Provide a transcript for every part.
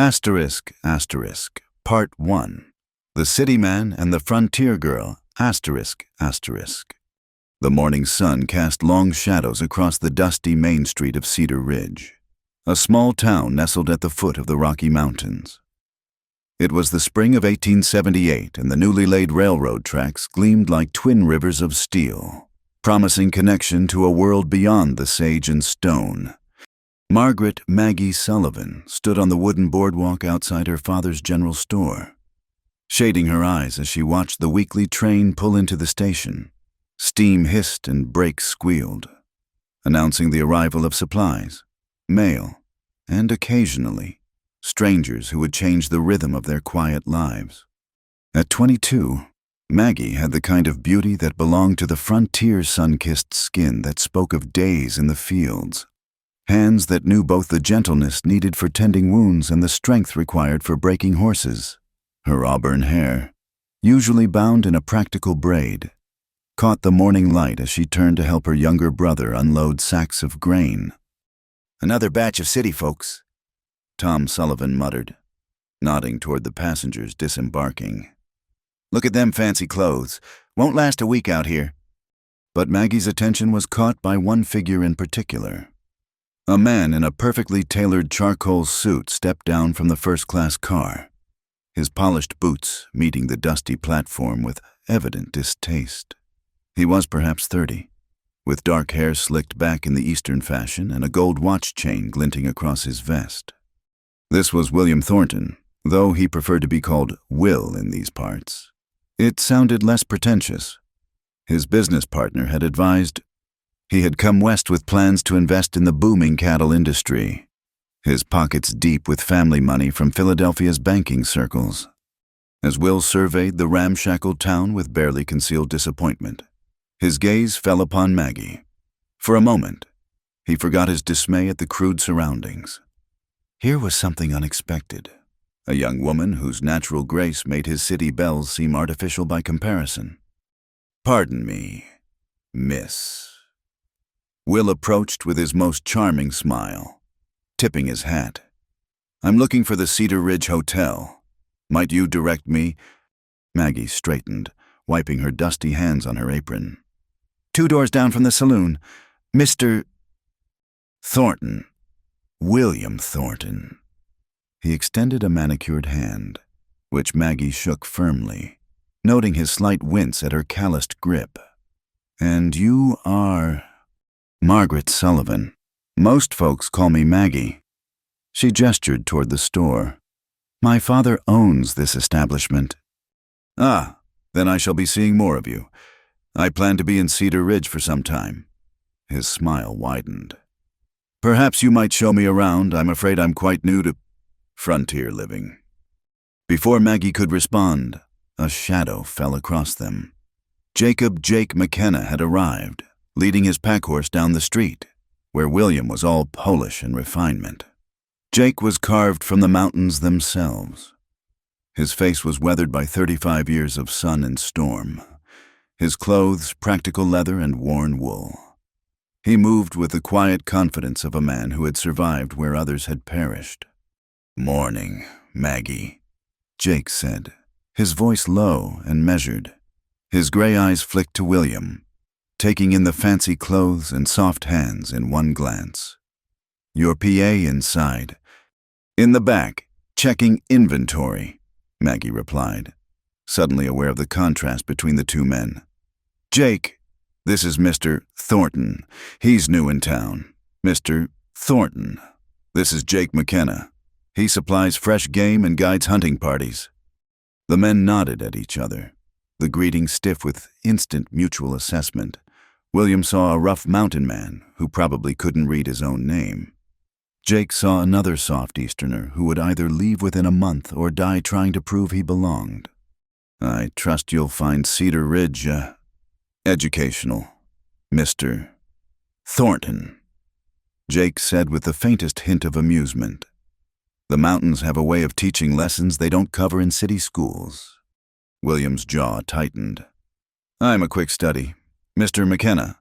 Asterisk, asterisk. Part 1. The City Man and the Frontier Girl, asterisk, asterisk. The morning sun cast long shadows across the dusty main street of Cedar Ridge, a small town nestled at the foot of the Rocky Mountains. It was the spring of 1878, and the newly laid railroad tracks gleamed like twin rivers of steel, promising connection to a world beyond the sage and stone. Margaret Maggie Sullivan stood on the wooden boardwalk outside her father's general store, shading her eyes as she watched the weekly train pull into the station. Steam hissed and brakes squealed, announcing the arrival of supplies, mail, and occasionally, strangers who would change the rhythm of their quiet lives. At 22, Maggie had the kind of beauty that belonged to the frontier sun-kissed skin that spoke of days in the fields, hands that knew both the gentleness needed for tending wounds and the strength required for breaking horses. Her auburn hair, usually bound in a practical braid, caught the morning light as she turned to help her younger brother unload sacks of grain. "Another batch of city folks," Tom Sullivan muttered, nodding toward the passengers disembarking. "Look at them fancy clothes. Won't last a week out here." But Maggie's attention was caught by one figure in particular. A man in a perfectly tailored charcoal suit stepped down from the first-class car, his polished boots meeting the dusty platform with evident distaste. He was perhaps 30, with dark hair slicked back in the Eastern fashion and a gold watch chain glinting across his vest. This was William Thornton, though he preferred to be called Will in these parts. It sounded less pretentious. His business partner had advised he had come west with plans to invest in the booming cattle industry, his pockets deep with family money from Philadelphia's banking circles. As Will surveyed the ramshackle town with barely concealed disappointment, his gaze fell upon Maggie. For a moment, he forgot his dismay at the crude surroundings. Here was something unexpected, a young woman whose natural grace made his city belles seem artificial by comparison. "Pardon me, miss." Will approached with his most charming smile, tipping his hat. "I'm looking for the Cedar Ridge Hotel. Might you direct me?" Maggie straightened, wiping her dusty hands on her apron. "2 doors down from the saloon. Mr. Thornton. William Thornton." He extended a manicured hand, which Maggie shook firmly, noting his slight wince at her calloused grip. "And you are—" "Margaret Sullivan. Most folks call me Maggie." She gestured toward the store. "My father owns this establishment." "Ah, then I shall be seeing more of you. I plan to be in Cedar Ridge for some time." His smile widened. "Perhaps you might show me around. I'm afraid I'm quite new to frontier living." Before Maggie could respond, a shadow fell across them. Jacob Jake McKenna had arrived, leading his packhorse down the street, where William was all polish and refinement. Jake was carved from the mountains themselves. His face was weathered by 35 years of sun and storm, his clothes practical leather and worn wool. He moved with the quiet confidence of a man who had survived where others had perished. "Morning, Maggie," Jake said, his voice low and measured. His gray eyes flicked to William, taking in the fancy clothes and soft hands in one glance. "Your PA inside." "In the back, checking inventory," Maggie replied, suddenly aware of the contrast between the two men. "Jake, this is Mr. Thornton. He's new in town. Mr. Thornton, this is Jake McKenna. He supplies fresh game and guides hunting parties." The men nodded at each other, the greeting stiff with instant mutual assessment. William saw a rough mountain man who probably couldn't read his own name. Jake saw another soft Easterner who would either leave within a month or die trying to prove he belonged. "I trust you'll find Cedar Ridge, educational, Mr. Thornton," Jake said with the faintest hint of amusement. "The mountains have a way of teaching lessons they don't cover in city schools." William's jaw tightened. "I'm a quick study, Mr. McKenna,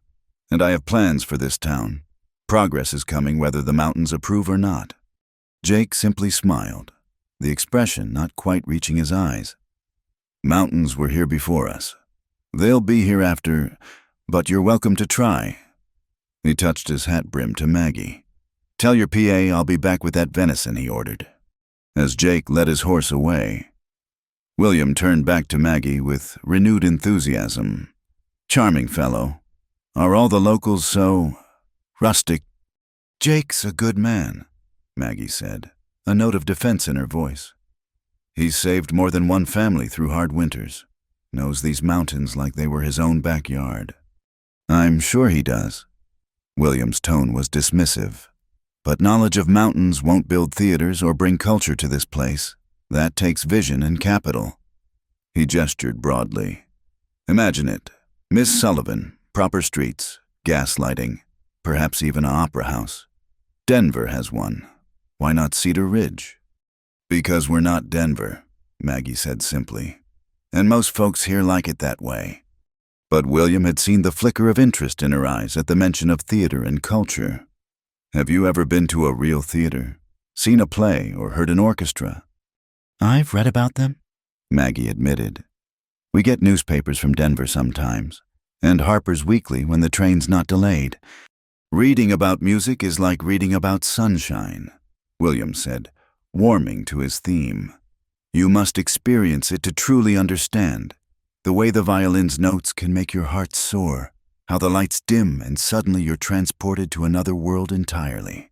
and I have plans for this town. Progress is coming whether the mountains approve or not." Jake simply smiled, the expression not quite reaching his eyes. "Mountains were here before us. They'll be here after, but you're welcome to try." He touched his hat brim to Maggie. "Tell your PA I'll be back with that venison," he ordered. As Jake led his horse away, William turned back to Maggie with renewed enthusiasm. "Charming fellow. Are all the locals so rustic?" "Jake's a good man," Maggie said, a note of defense in her voice. "He's saved more than one family through hard winters. Knows these mountains like they were his own backyard." "I'm sure he does." William's tone was dismissive. "But knowledge of mountains won't build theaters or bring culture to this place. That takes vision and capital." He gestured broadly. "Imagine it. Miss Sullivan, proper streets, gas lighting, perhaps even an opera house. Denver has one. Why not Cedar Ridge?" "Because we're not Denver," Maggie said simply. "And most folks here like it that way." But William had seen the flicker of interest in her eyes at the mention of theater and culture. "Have you ever been to a real theater? Seen a play or heard an orchestra?" "I've read about them," Maggie admitted. "We get newspapers from Denver sometimes, and Harper's Weekly when the train's not delayed." "Reading about music is like reading about sunshine," William said, warming to his theme. "You must experience it to truly understand. The way the violin's notes can make your heart soar, how the lights dim and suddenly you're transported to another world entirely."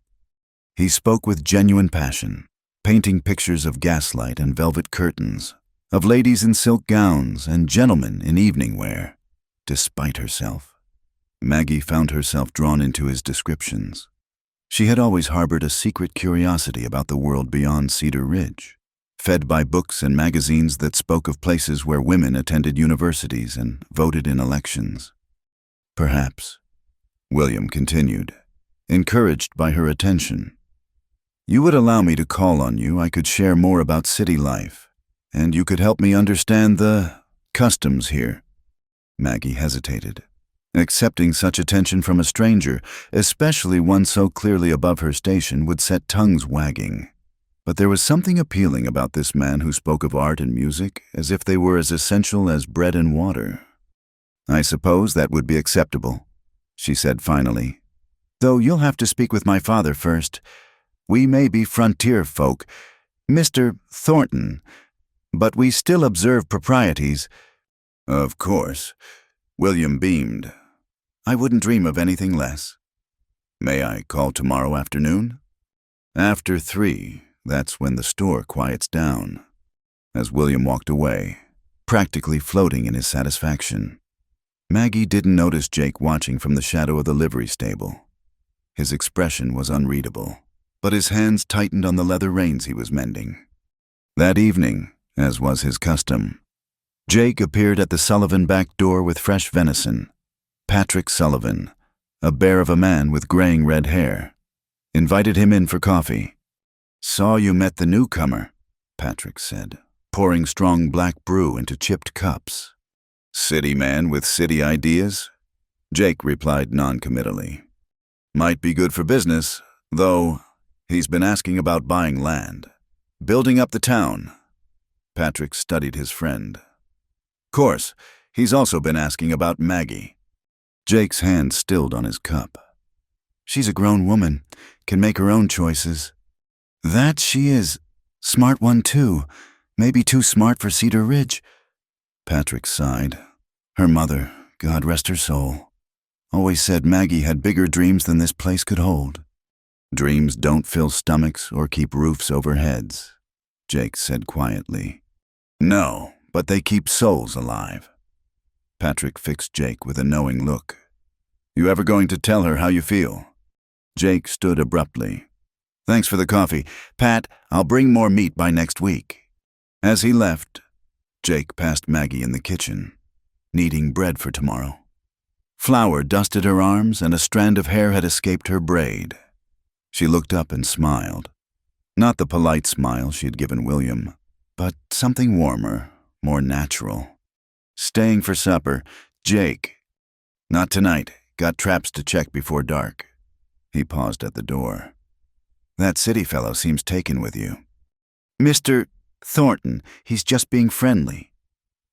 He spoke with genuine passion, painting pictures of gaslight and velvet curtains, of ladies in silk gowns and gentlemen in evening wear. Despite herself, Maggie found herself drawn into his descriptions. She had always harbored a secret curiosity about the world beyond Cedar Ridge, fed by books and magazines that spoke of places where women attended universities and voted in elections. "Perhaps," William continued, encouraged by her attention, "you would allow me to call on you. I could share more about city life, and you could help me understand the customs here." Maggie hesitated. Accepting such attention from a stranger, especially one so clearly above her station, would set tongues wagging. But there was something appealing about this man who spoke of art and music as if they were as essential as bread and water. "I suppose that would be acceptable," she said finally. "Though you'll have to speak with my father first. We may be frontier folk, Mr. Thornton, but we still observe proprieties." "Of course." William beamed. "I wouldn't dream of anything less." "May I call tomorrow afternoon?" "After 3, that's when the store quiets down." As William walked away, practically floating in his satisfaction, Maggie didn't notice Jake watching from the shadow of the livery stable. His expression was unreadable, but his hands tightened on the leather reins he was mending. That evening, as was his custom, Jake appeared at the Sullivan back door with fresh venison. Patrick Sullivan, a bear of a man with graying red hair, invited him in for coffee. "Saw you met the newcomer," Patrick said, pouring strong black brew into chipped cups. "City man with city ideas?" Jake replied noncommittally. "Might be good for business, though he's been asking about buying land, building up the town." Patrick studied his friend. "Course, he's also been asking about Maggie." Jake's hand stilled on his cup. "She's a grown woman, can make her own choices." "That she is. Smart one, too. Maybe too smart for Cedar Ridge." Patrick sighed. Her mother, God rest her soul, always said Maggie had bigger dreams than this place could hold. "Dreams don't fill stomachs or keep roofs over heads," Jake said quietly. "No, but they keep souls alive." Patrick fixed Jake with a knowing look. "You ever going to tell her how you feel?" Jake stood abruptly. "Thanks for the coffee. Pat, I'll bring more meat by next week." As he left, Jake passed Maggie in the kitchen, kneading bread for tomorrow. Flour dusted her arms and a strand of hair had escaped her braid. She looked up and smiled. Not the polite smile she had given William, but something warmer, more natural. "Staying for supper. Jake." "Not tonight. Got traps to check before dark." He paused at the door. "That city fellow seems taken with you." Mr. Thornton, he's just being friendly.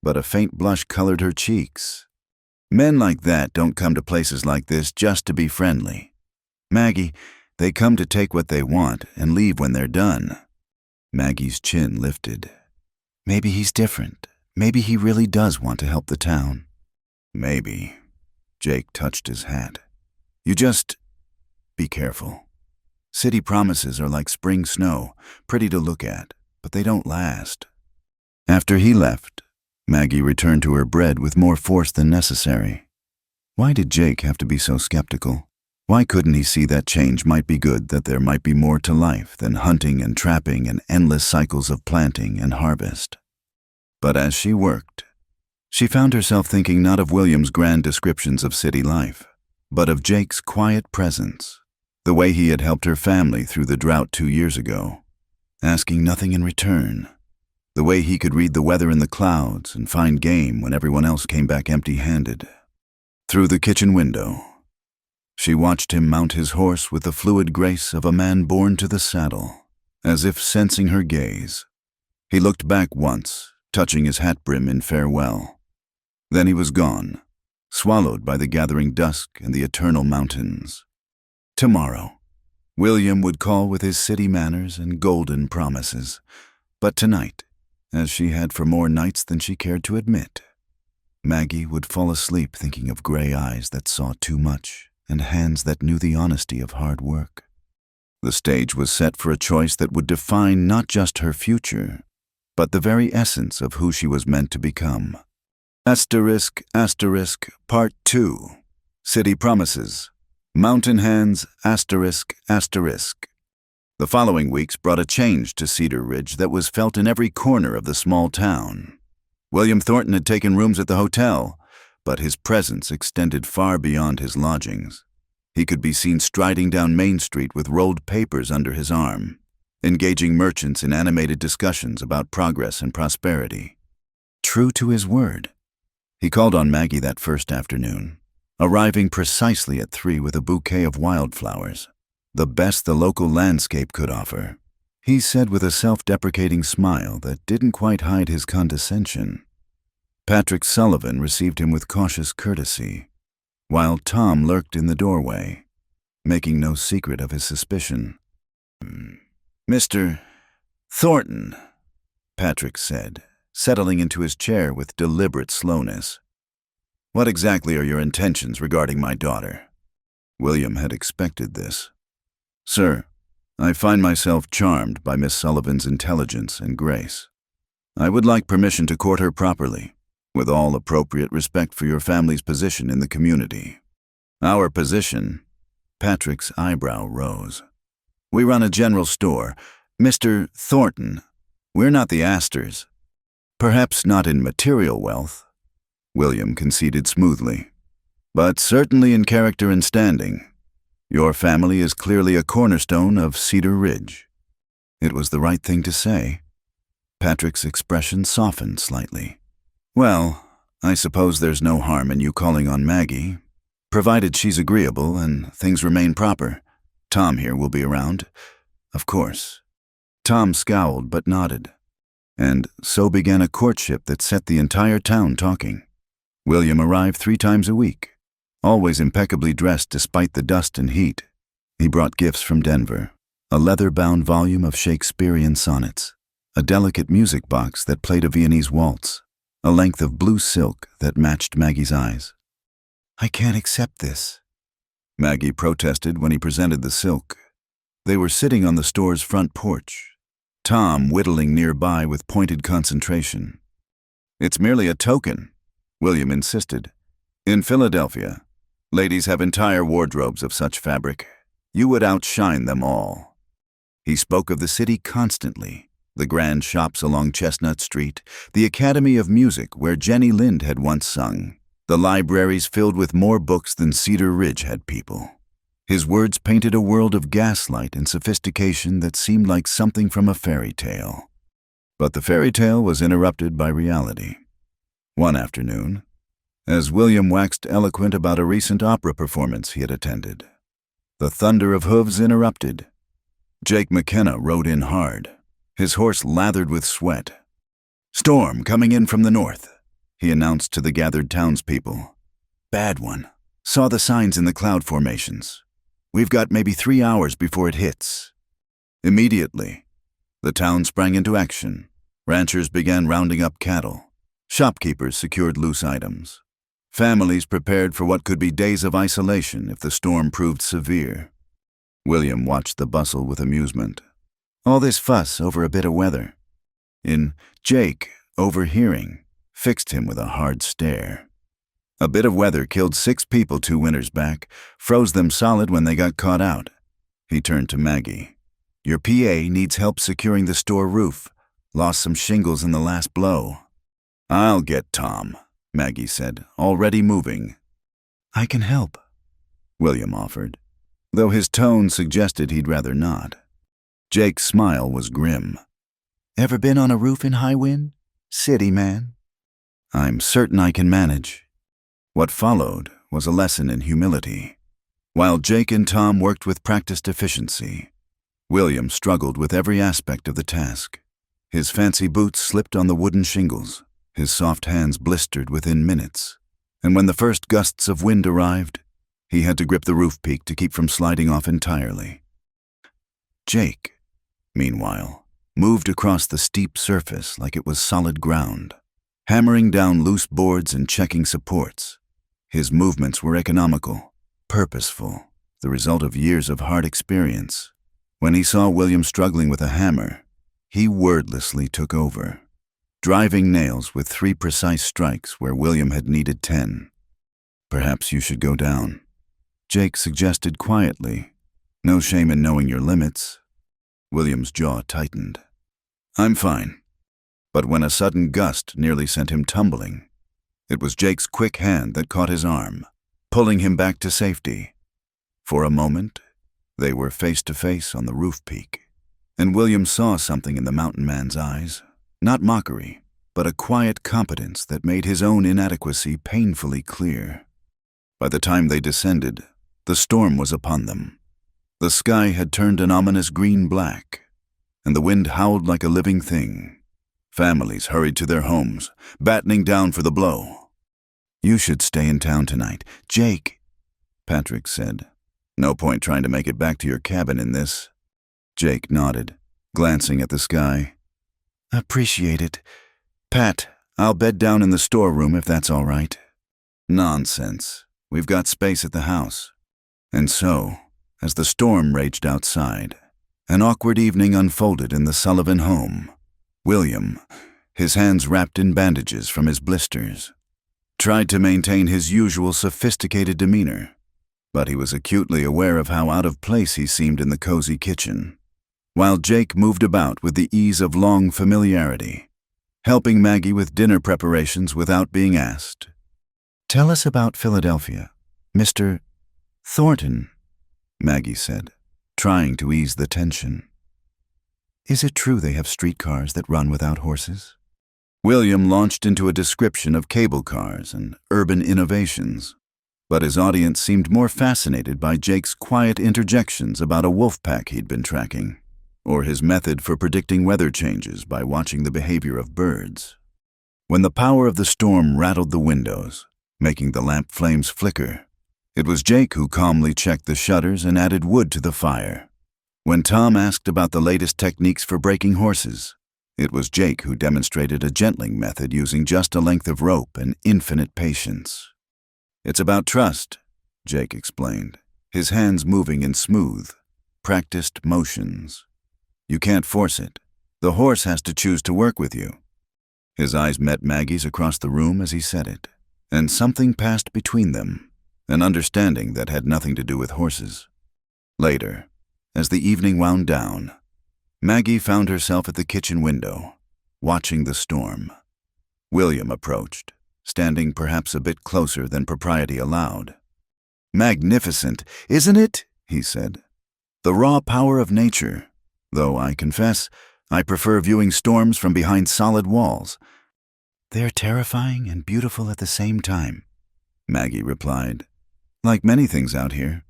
But a faint blush colored her cheeks. Men like that don't come to places like this just to be friendly. Maggie, they come to take what they want and leave when they're done. Maggie's chin lifted. Maybe he's different. Maybe he really does want to help the town. Maybe. Jake touched his hat. You just be careful. City promises are like spring snow, pretty to look at, but they don't last. After he left, Maggie returned to her bread with more force than necessary. Why did Jake have to be so skeptical? Why couldn't he see that change might be good, that there might be more to life than hunting and trapping and endless cycles of planting and harvest? But as she worked, she found herself thinking not of William's grand descriptions of city life, but of Jake's quiet presence, the way he had helped her family through the drought 2 years ago, asking nothing in return, the way he could read the weather in the clouds and find game when everyone else came back empty-handed. Through the kitchen window, she watched him mount his horse with the fluid grace of a man born to the saddle, as if sensing her gaze. He looked back once, touching his hat brim in farewell. Then he was gone, swallowed by the gathering dusk and the eternal mountains. Tomorrow, William would call with his city manners and golden promises. But tonight, as she had for more nights than she cared to admit, Maggie would fall asleep thinking of gray eyes that saw too much and hands that knew the honesty of hard work. The stage was set for a choice that would define not just her future, but the very essence of who she was meant to become. Asterisk, asterisk, Part 2. City Promises. Mountain Hands, asterisk, asterisk. The following weeks brought a change to Cedar Ridge that was felt in every corner of the small town. William Thornton had taken rooms at the hotel, but his presence extended far beyond his lodgings. He could be seen striding down Main Street with rolled papers under his arm, engaging merchants in animated discussions about progress and prosperity. True to his word, he called on Maggie that first afternoon, arriving precisely at 3 with a bouquet of wildflowers, the best the local landscape could offer. He said with a self-deprecating smile that didn't quite hide his condescension. Patrick Sullivan received him with cautious courtesy, while Tom lurked in the doorway, making no secret of his suspicion. Mr. Thornton, Patrick said, settling into his chair with deliberate slowness. What exactly are your intentions regarding my daughter? William had expected this. Sir, I find myself charmed by Miss Sullivan's intelligence and grace. I would like permission to court her properly, with all appropriate respect for your family's position in the community. Our position? Patrick's eyebrow rose. We run a general store. Mr. Thornton, we're not the Astors. Perhaps not in material wealth, William conceded smoothly, but certainly in character and standing. Your family is clearly a cornerstone of Cedar Ridge. It was the right thing to say. Patrick's expression softened slightly. Well, I suppose there's no harm in you calling on Maggie, provided she's agreeable and things remain proper. Tom here will be around, of course. Tom scowled but nodded, and so began a courtship that set the entire town talking. William arrived 3 times a week, always impeccably dressed despite the dust and heat. He brought gifts from Denver, a leather-bound volume of Shakespearean sonnets, a delicate music box that played a Viennese waltz, a length of blue silk that matched Maggie's eyes. I can't accept this, Maggie protested when he presented the silk. They were sitting on the store's front porch, Tom whittling nearby with pointed concentration. It's merely a token, William insisted. In Philadelphia, ladies have entire wardrobes of such fabric. You would outshine them all. He spoke of the city constantly, the grand shops along Chestnut Street, the Academy of Music where Jenny Lind had once sung, the libraries filled with more books than Cedar Ridge had people. His words painted a world of gaslight and sophistication that seemed like something from a fairy tale. But the fairy tale was interrupted by reality. One afternoon, as William waxed eloquent about a recent opera performance he had attended, the thunder of hooves interrupted. Jake McKenna rode in hard, his horse lathered with sweat. "Storm coming in from the north," he announced to the gathered townspeople. "Bad one. Saw the signs in the cloud formations. We've got maybe 3 hours before it hits." Immediately, the town sprang into action. Ranchers began rounding up cattle. Shopkeepers secured loose items. Families prepared for what could be days of isolation if the storm proved severe. William watched the bustle with amusement. All this fuss over a bit of weather. Jake, overhearing, fixed him with a hard stare. A bit of weather killed 6 people 2 winters back, froze them solid when they got caught out. He turned to Maggie. "Your PA needs help securing the store roof. Lost some shingles in the last blow." "I'll get Tom," Maggie said, already moving. "I can help," William offered, though his tone suggested he'd rather not. Jake's smile was grim. "Ever been on a roof in high wind? City man." "I'm certain I can manage." What followed was a lesson in humility. While Jake and Tom worked with practiced efficiency, William struggled with every aspect of the task. His fancy boots slipped on the wooden shingles, his soft hands blistered within minutes, and when the first gusts of wind arrived, he had to grip the roof peak to keep from sliding off entirely. Jake, meanwhile, moved across the steep surface like it was solid ground, hammering down loose boards and checking supports. His movements were economical, purposeful, the result of years of hard experience. When he saw William struggling with a hammer, he wordlessly took over, driving nails with 3 precise strikes where William had needed 10. "Perhaps you should go down," Jake suggested quietly. "No shame in knowing your limits." William's jaw tightened. "I'm fine." But when a sudden gust nearly sent him tumbling, it was Jake's quick hand that caught his arm, pulling him back to safety. For a moment, they were face to face on the roof peak, and William saw something in the mountain man's eyes, not mockery, but a quiet competence that made his own inadequacy painfully clear. By the time they descended, the storm was upon them. The sky had turned an ominous green-black, and the wind howled like a living thing. Families hurried to their homes, battening down for the blow. "You should stay in town tonight, Jake," Patrick said. "No point trying to make it back to your cabin in this." Jake nodded, glancing at the sky. "Appreciate it. Pat, I'll bed down in the storeroom if that's all right." "Nonsense. We've got space at the house." And so, as the storm raged outside, an awkward evening unfolded in the Sullivan home. William, his hands wrapped in bandages from his blisters, tried to maintain his usual sophisticated demeanor, but he was acutely aware of how out of place he seemed in the cozy kitchen, while Jake moved about with the ease of long familiarity, helping Maggie with dinner preparations without being asked. "Tell us about Philadelphia, Mr. Thornton," Maggie said, trying to ease the tension. "Is it true they have streetcars that run without horses?" William launched into a description of cable cars and urban innovations, but his audience seemed more fascinated by Jake's quiet interjections about a wolf pack he'd been tracking, or his method for predicting weather changes by watching the behavior of birds. When the power of the storm rattled the windows, making the lamp flames flicker, it was Jake who calmly checked the shutters and added wood to the fire. When Tom asked about the latest techniques for breaking horses, it was Jake who demonstrated a gentling method using just a length of rope and infinite patience. "It's about trust," Jake explained, his hands moving in smooth, practiced motions. "You can't force it. The horse has to choose to work with you." His eyes met Maggie's across the room as he said it, and something passed between them, an understanding that had nothing to do with horses. Later, as the evening wound down, Maggie found herself at the kitchen window, watching the storm. William approached, standing perhaps a bit closer than propriety allowed. "Magnificent, isn't it?" he said. "The raw power of nature, though I confess I prefer viewing storms from behind solid walls." "They're terrifying and beautiful at the same time," Maggie replied. "Like many things out here.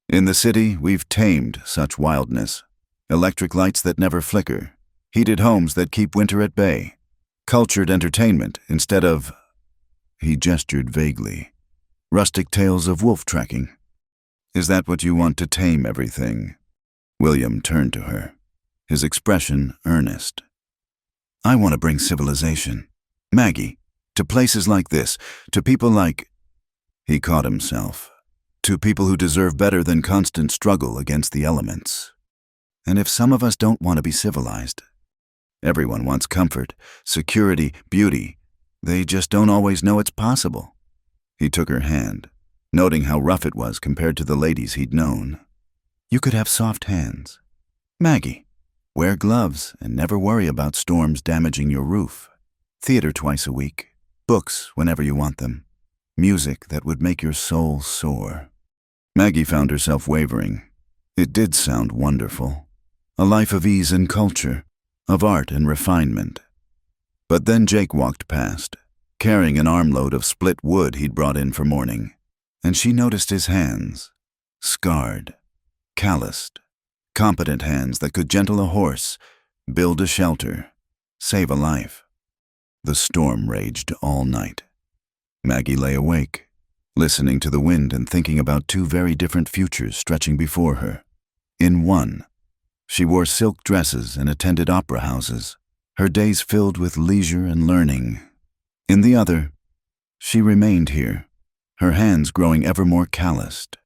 In the city, we've tamed such wildness. Electric lights that never flicker, Heated homes that keep winter at bay. Cultured entertainment instead of, he gestured vaguely, rustic tales of wolf tracking. Is that what you want to tame everything? William turned to her, his expression earnest. I want to bring civilization, Maggie, to places like this, to people like, he caught himself, to people who deserve better than constant struggle against the elements. And if some of us don't want to be civilized, everyone wants comfort, security, beauty. They just don't always know it's possible. He took her hand, noting how rough it was compared to the ladies he'd known. You could have soft hands. Maggie, wear gloves and never worry about storms damaging your roof. Theater twice a week. Books whenever you want them. Music that would make your soul soar. Maggie found herself wavering. It did sound wonderful. A life of ease and culture, of art and refinement. But then Jake walked past, carrying an armload of split wood he'd brought in for morning, and she noticed his hands, scarred, calloused, competent hands that could gentle a horse, build a shelter, save a life. The storm raged all night. Maggie lay awake, listening to the wind and thinking about two very different futures stretching before her. In one, she wore silk dresses and attended opera houses, her days filled with leisure and learning. In the other, she remained here, her hands growing ever more calloused,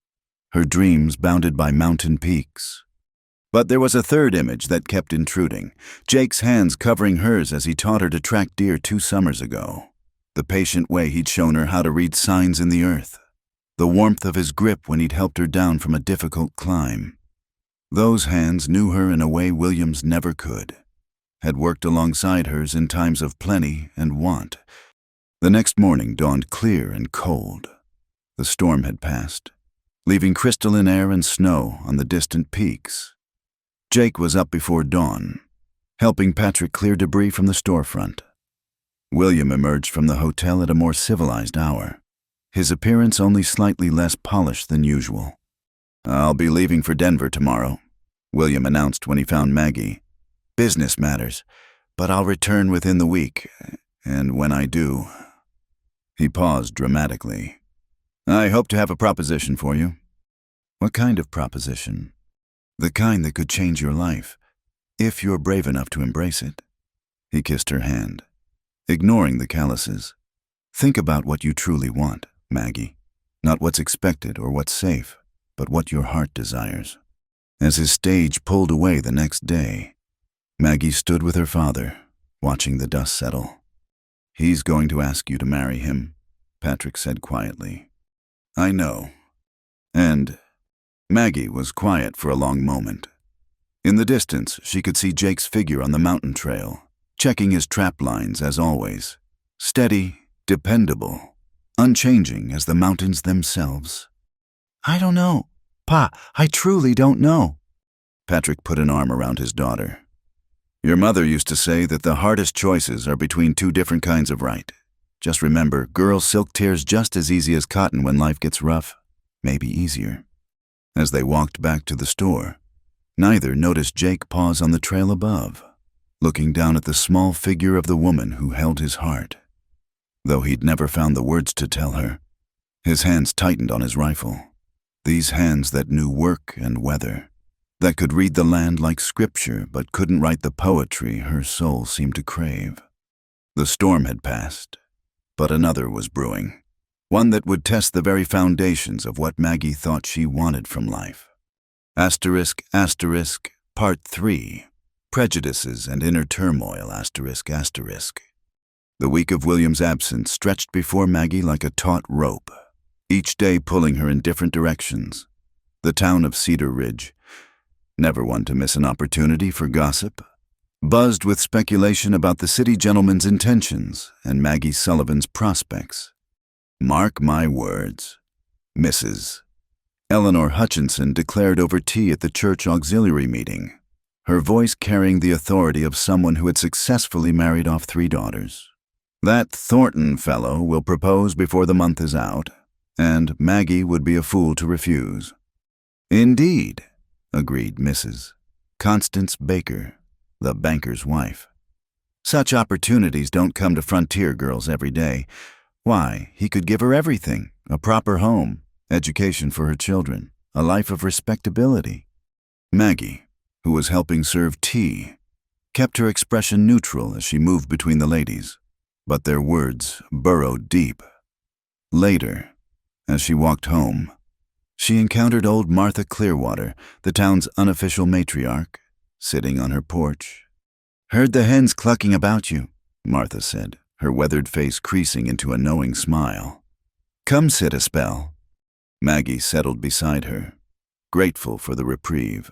her dreams bounded by mountain peaks. But there was a third image that kept intruding, Jake's hands covering hers as he taught her to track deer 2 summers ago. The patient way he'd shown her how to read signs in the earth. The warmth of his grip when he'd helped her down from a difficult climb. Those hands knew her in a way William's never could, had worked alongside hers in times of plenty and want. The next morning dawned clear and cold. The storm had passed, leaving crystalline air and snow on the distant peaks. Jake was up before dawn, helping Patrick clear debris from the storefront. William emerged from the hotel at a more civilized hour, his appearance only slightly less polished than usual. I'll be leaving for Denver tomorrow, William announced when he found Maggie. Business matters, but I'll return within the week, and when I do... He paused dramatically. I hope to have a proposition for you. What kind of proposition? The kind that could change your life, if you're brave enough to embrace it. He kissed her hand, ignoring the calluses. Think about what you truly want, Maggie. Not what's expected or what's safe, but what your heart desires. As his stage pulled away the next day, Maggie stood with her father, watching the dust settle. He's going to ask you to marry him, Patrick said quietly. I know. And Maggie was quiet for a long moment. In the distance, she could see Jake's figure on the mountain trail, checking his trap lines as always. Steady, dependable, unchanging as the mountains themselves. I don't know. Pa, I truly don't know. Patrick put an arm around his daughter. Your mother used to say that the hardest choices are between 2 different kinds of right. Just remember, girl silk tears just as easy as cotton when life gets rough, maybe easier. As they walked back to the store, neither noticed Jake pause on the trail above, looking down at the small figure of the woman who held his heart. Though he'd never found the words to tell her, his hands tightened on his rifle. These hands that knew work and weather, that could read the land like scripture but couldn't write the poetry her soul seemed to crave. The storm had passed, but another was brewing, one that would test the very foundations of what Maggie thought she wanted from life. Asterisk, asterisk, Part 3, Prejudices and Inner Turmoil, asterisk, asterisk. The week of William's absence stretched before Maggie like a taut rope, each day pulling her in different directions. The town of Cedar Ridge, never one to miss an opportunity for gossip, buzzed with speculation about the city gentleman's intentions and Maggie Sullivan's prospects. Mark my words, Mrs. Eleanor Hutchinson declared over tea at the church auxiliary meeting, her voice carrying the authority of someone who had successfully married off 3 daughters. That Thornton fellow will propose before the month is out, and Maggie would be a fool to refuse. Indeed, agreed Mrs. Constance Baker, the banker's wife. Such opportunities don't come to frontier girls every day. Why, he could give her everything: a proper home, education for her children, a life of respectability. Maggie, who was helping serve tea, kept her expression neutral as she moved between the ladies, but their words burrowed deep. Later, as she walked home, she encountered old Martha Clearwater, the town's unofficial matriarch, sitting on her porch. "Heard the hens clucking about you," Martha said, her weathered face creasing into a knowing smile. "Come sit a spell." Maggie settled beside her, grateful for the reprieve.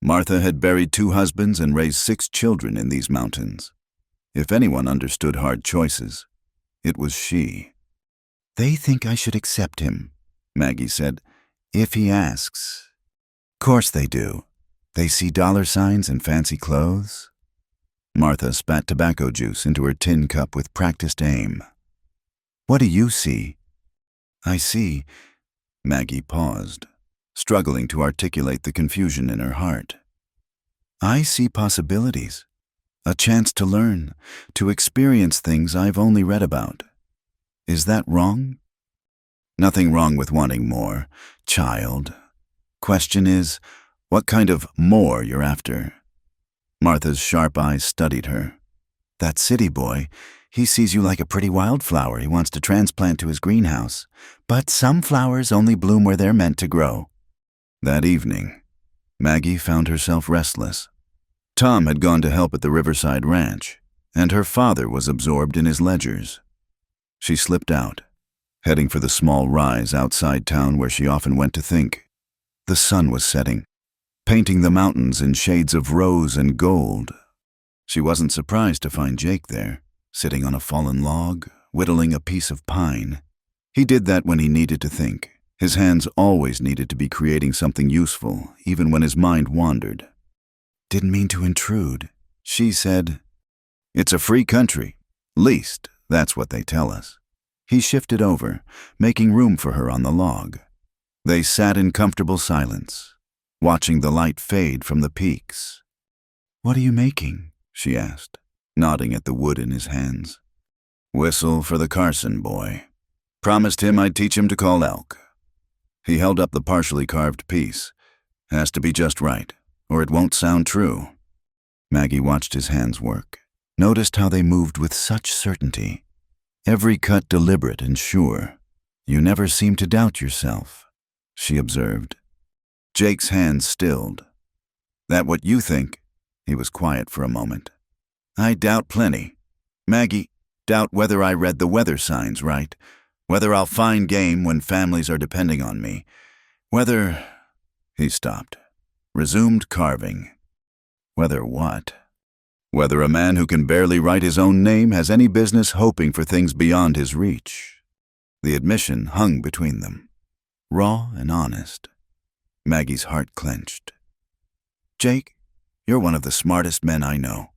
Martha had buried 2 husbands and raised 6 children in these mountains. If anyone understood hard choices, it was she. "They think I should accept him," Maggie said, "if he asks." "Course they do. They see $signs and fancy clothes." Martha spat tobacco juice into her tin cup with practiced aim. "What do you see?" "I see." Maggie paused, struggling to articulate the confusion in her heart. "I see possibilities. A chance to learn, to experience things I've only read about. Is that wrong?" "Nothing wrong with wanting more, child. Question is, what kind of more you're after." Martha's sharp eyes studied her. "That city boy, he sees you like a pretty wildflower he wants to transplant to his greenhouse. But some flowers only bloom where they're meant to grow." That evening, Maggie found herself restless. Tom had gone to help at the Riverside Ranch, and her father was absorbed in his ledgers. She slipped out, heading for the small rise outside town where she often went to think. The sun was setting, painting the mountains in shades of rose and gold. She wasn't surprised to find Jake there, sitting on a fallen log, whittling a piece of pine. He did that when he needed to think. His hands always needed to be creating something useful, even when his mind wandered. "Didn't mean to intrude," she said. "It's a free country. Least, that's what they tell us." He shifted over, making room for her on the log. They sat in comfortable silence, watching the light fade from the peaks. "What are you making?" she asked, nodding at the wood in his hands. "Whistle for the Carson boy. Promised him I'd teach him to call elk." He held up the partially carved piece. "Has to be just right, or it won't sound true." Maggie watched his hands work, noticed how they moved with such certainty. Every cut deliberate and sure. "You never seem to doubt yourself," she observed. Jake's hands stilled. "That what you think?" He was quiet for a moment. "I doubt plenty. Maggie, doubt whether I read the weather signs right, whether I'll find game when families are depending on me, whether—" He stopped, resumed carving. "Whether what?" "Whether a man who can barely write his own name has any business hoping for things beyond his reach." The admission hung between them, raw and honest. Maggie's heart clenched. "Jake, you're one of the smartest men I know.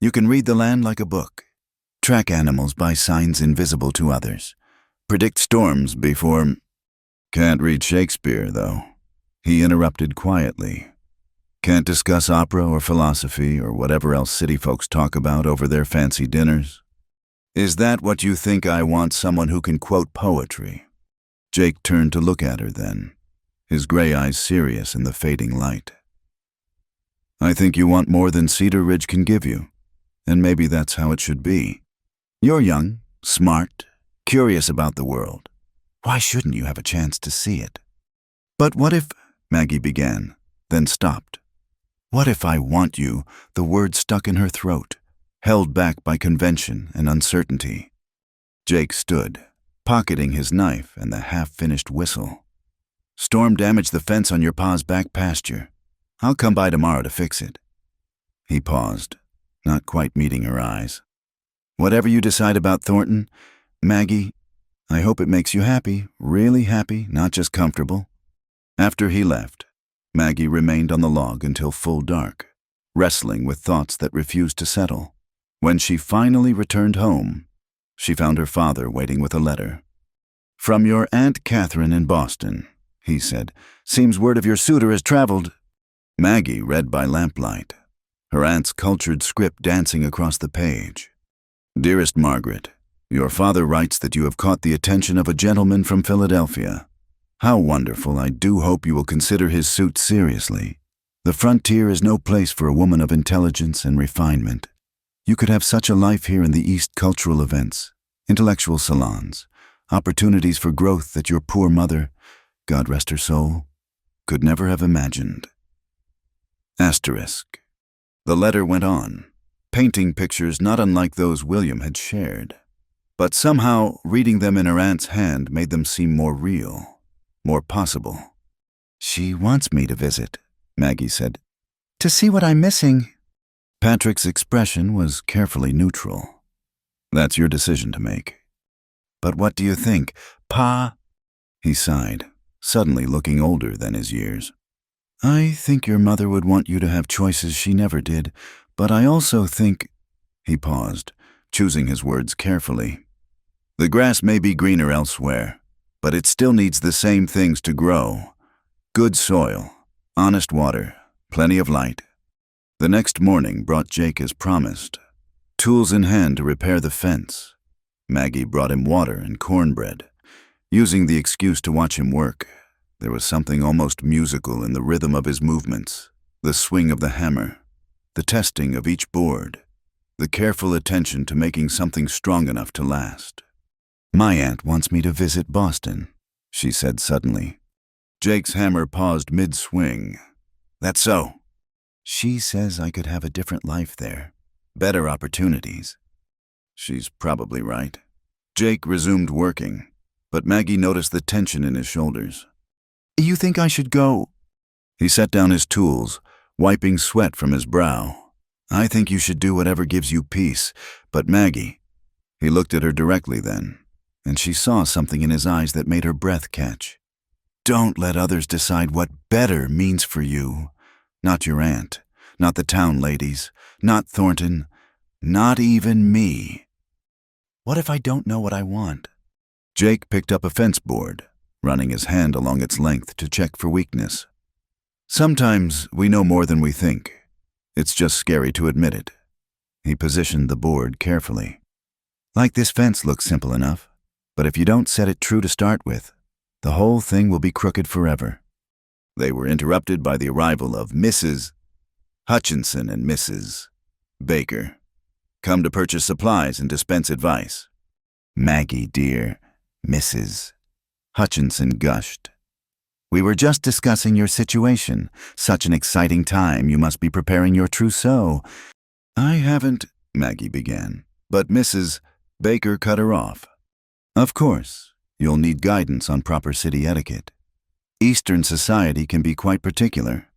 You can read the land like a book, track animals by signs invisible to others, predict storms before—" "Can't read Shakespeare, though," he interrupted quietly. "Can't discuss opera or philosophy or whatever else city folks talk about over their fancy dinners. Is that what you think I want, someone who can quote poetry?" Jake turned to look at her then, his gray eyes serious in the fading light. "I think you want more than Cedar Ridge can give you, and maybe that's how it should be. You're young, smart, curious about the world. Why shouldn't you have a chance to see it?" "But what if—" Maggie began, then stopped. "What if I want you?" The word stuck in her throat, held back by convention and uncertainty. Jake stood, pocketing his knife and the half-finished whistle. "Storm damaged the fence on your pa's back pasture. I'll come by tomorrow to fix it." He paused, not quite meeting her eyes. "Whatever you decide about Thornton, Maggie, I hope it makes you happy, really happy, not just comfortable." After he left, Maggie remained on the log until full dark, wrestling with thoughts that refused to settle. When she finally returned home, she found her father waiting with a letter. "From your Aunt Catherine in Boston," he said. "Seems word of your suitor has traveled." Maggie read by lamplight. her aunt's cultured script dancing across the page. Dearest Margaret, your father writes that you have caught the attention of a gentleman from Philadelphia. How wonderful. I do hope you will consider his suit seriously. The frontier is no place for a woman of intelligence and refinement. You could have such a life here in the East, cultural events, intellectual salons, opportunities for growth that your poor mother, God rest her soul, could never have imagined. Asterisk. The letter went on, painting pictures not unlike those William had shared. But somehow, reading them in her aunt's hand made them seem more real, more possible. She wants me to visit, Maggie said. To see what I'm missing. Patrick's expression was carefully neutral. That's your decision to make. But what do you think, Pa? He sighed, suddenly looking older than his years. I think your mother would want you to have choices she never did, but I also think— He paused, choosing his words carefully. The grass may be greener elsewhere, but it still needs the same things to grow. Good soil, honest water, plenty of light. The next morning brought Jake as promised, tools in hand to repair the fence. Maggie brought him water and cornbread, using the excuse to watch him work. There was something almost musical in the rhythm of his movements, the swing of the hammer, the testing of each board, the careful attention to making something strong enough to last. My aunt wants me to visit Boston, she said suddenly. Jake's hammer paused mid-swing. That's so. She says I could have a different life there, better opportunities. She's probably right. Jake resumed working, but Maggie noticed the tension in his shoulders. You think I should go? He set down his tools, wiping sweat from his brow. I think you should do whatever gives you peace, but Maggie— He looked at her directly then, and she saw something in his eyes that made her breath catch. Don't let others decide what better means for you. Not your aunt, not the town ladies, not Thornton, not even me. What if I don't know what I want? Jake picked up a fence board, running his hand along its length to check for weakness. Sometimes we know more than we think. It's just scary to admit it. He positioned the board carefully. Like this fence looks simple enough, but if you don't set it true to start with, the whole thing will be crooked forever. They were interrupted by the arrival of Mrs. Hutchinson and Mrs. Baker, come to purchase supplies and dispense advice. Maggie, dear, Mrs. Hutchinson gushed. We were just discussing your situation. Such an exciting time. You must be preparing your trousseau. I haven't— Maggie began, but Mrs. Baker cut her off. Of course, you'll need guidance on proper city etiquette. Eastern society can be quite particular.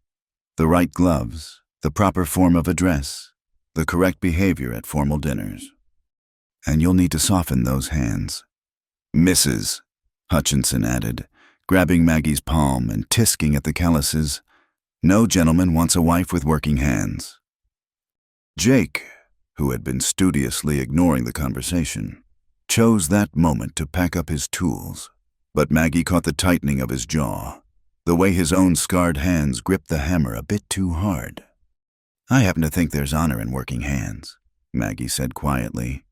The right gloves, the proper form of address, the correct behavior at formal dinners. And you'll need to soften those hands. Mrs. Hutchinson added, grabbing Maggie's palm and tisking at the calluses. No gentleman wants a wife with working hands. Jake, who had been studiously ignoring the conversation, chose that moment to pack up his tools, but Maggie caught the tightening of his jaw, the way his own scarred hands gripped the hammer a bit too hard. I happen to think there's honor in working hands, Maggie said quietly,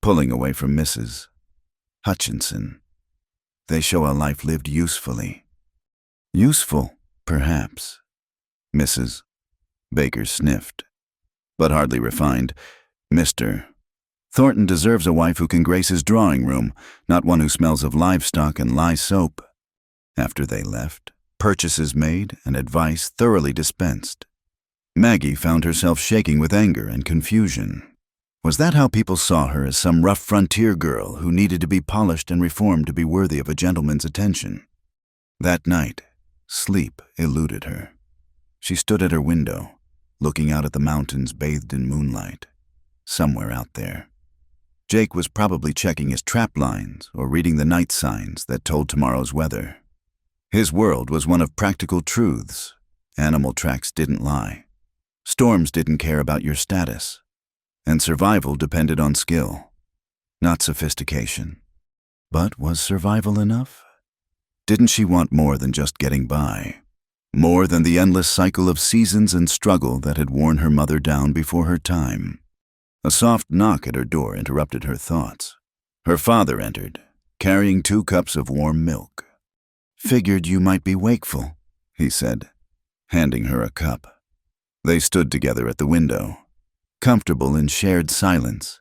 pulling away from Mrs. Hutchinson. They show a life lived usefully. Useful, perhaps. Mrs. Baker sniffed, but hardly refined. Mr. Thornton deserves a wife who can grace his drawing room, not one who smells of livestock and lye soap. After they left, purchases made and advice thoroughly dispensed. Maggie found herself shaking with anger and confusion. Was that how people saw her, as some rough frontier girl who needed to be polished and reformed to be worthy of a gentleman's attention? That night, sleep eluded her. She stood at her window, looking out at the mountains bathed in moonlight. Somewhere out there, Jake was probably checking his trap lines or reading the night signs that told tomorrow's weather. His world was one of practical truths. Animal tracks didn't lie. Storms didn't care about your status. And survival depended on skill, not sophistication. But was survival enough? Didn't she want more than just getting by? more than the endless cycle of seasons and struggle that had worn her mother down before her time. A soft knock at her door interrupted her thoughts. Her father entered, carrying 2 cups of warm milk. "Figured you might be wakeful," he said, handing her a cup. They stood together at the window, comfortable in shared silence.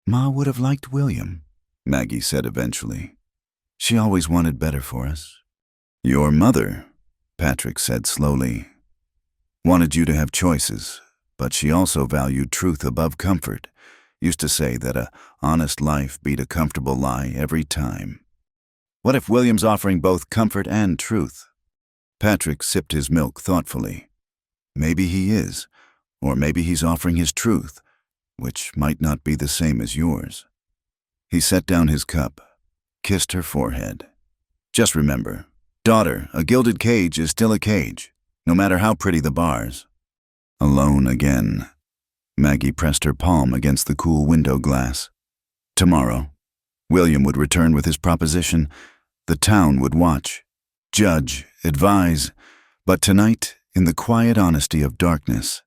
"Ma would have liked William," Maggie said eventually. "She always wanted better for us." "Your mother," Patrick said slowly, "wanted you to have choices, but she also valued truth above comfort. Used to say that a honest life beat a comfortable lie every time." "What if William's offering both comfort and truth?" Patrick sipped his milk thoughtfully. "Maybe he is, or maybe he's offering his truth, which might not be the same as yours." He set down his cup, kissed her forehead. "Just remember, daughter, a gilded cage is still a cage, no matter how pretty the bars." Alone again, Maggie pressed her palm against the cool window glass. Tomorrow, William would return with his proposition. The town would watch, judge, advise, but tonight, in the quiet honesty of darkness,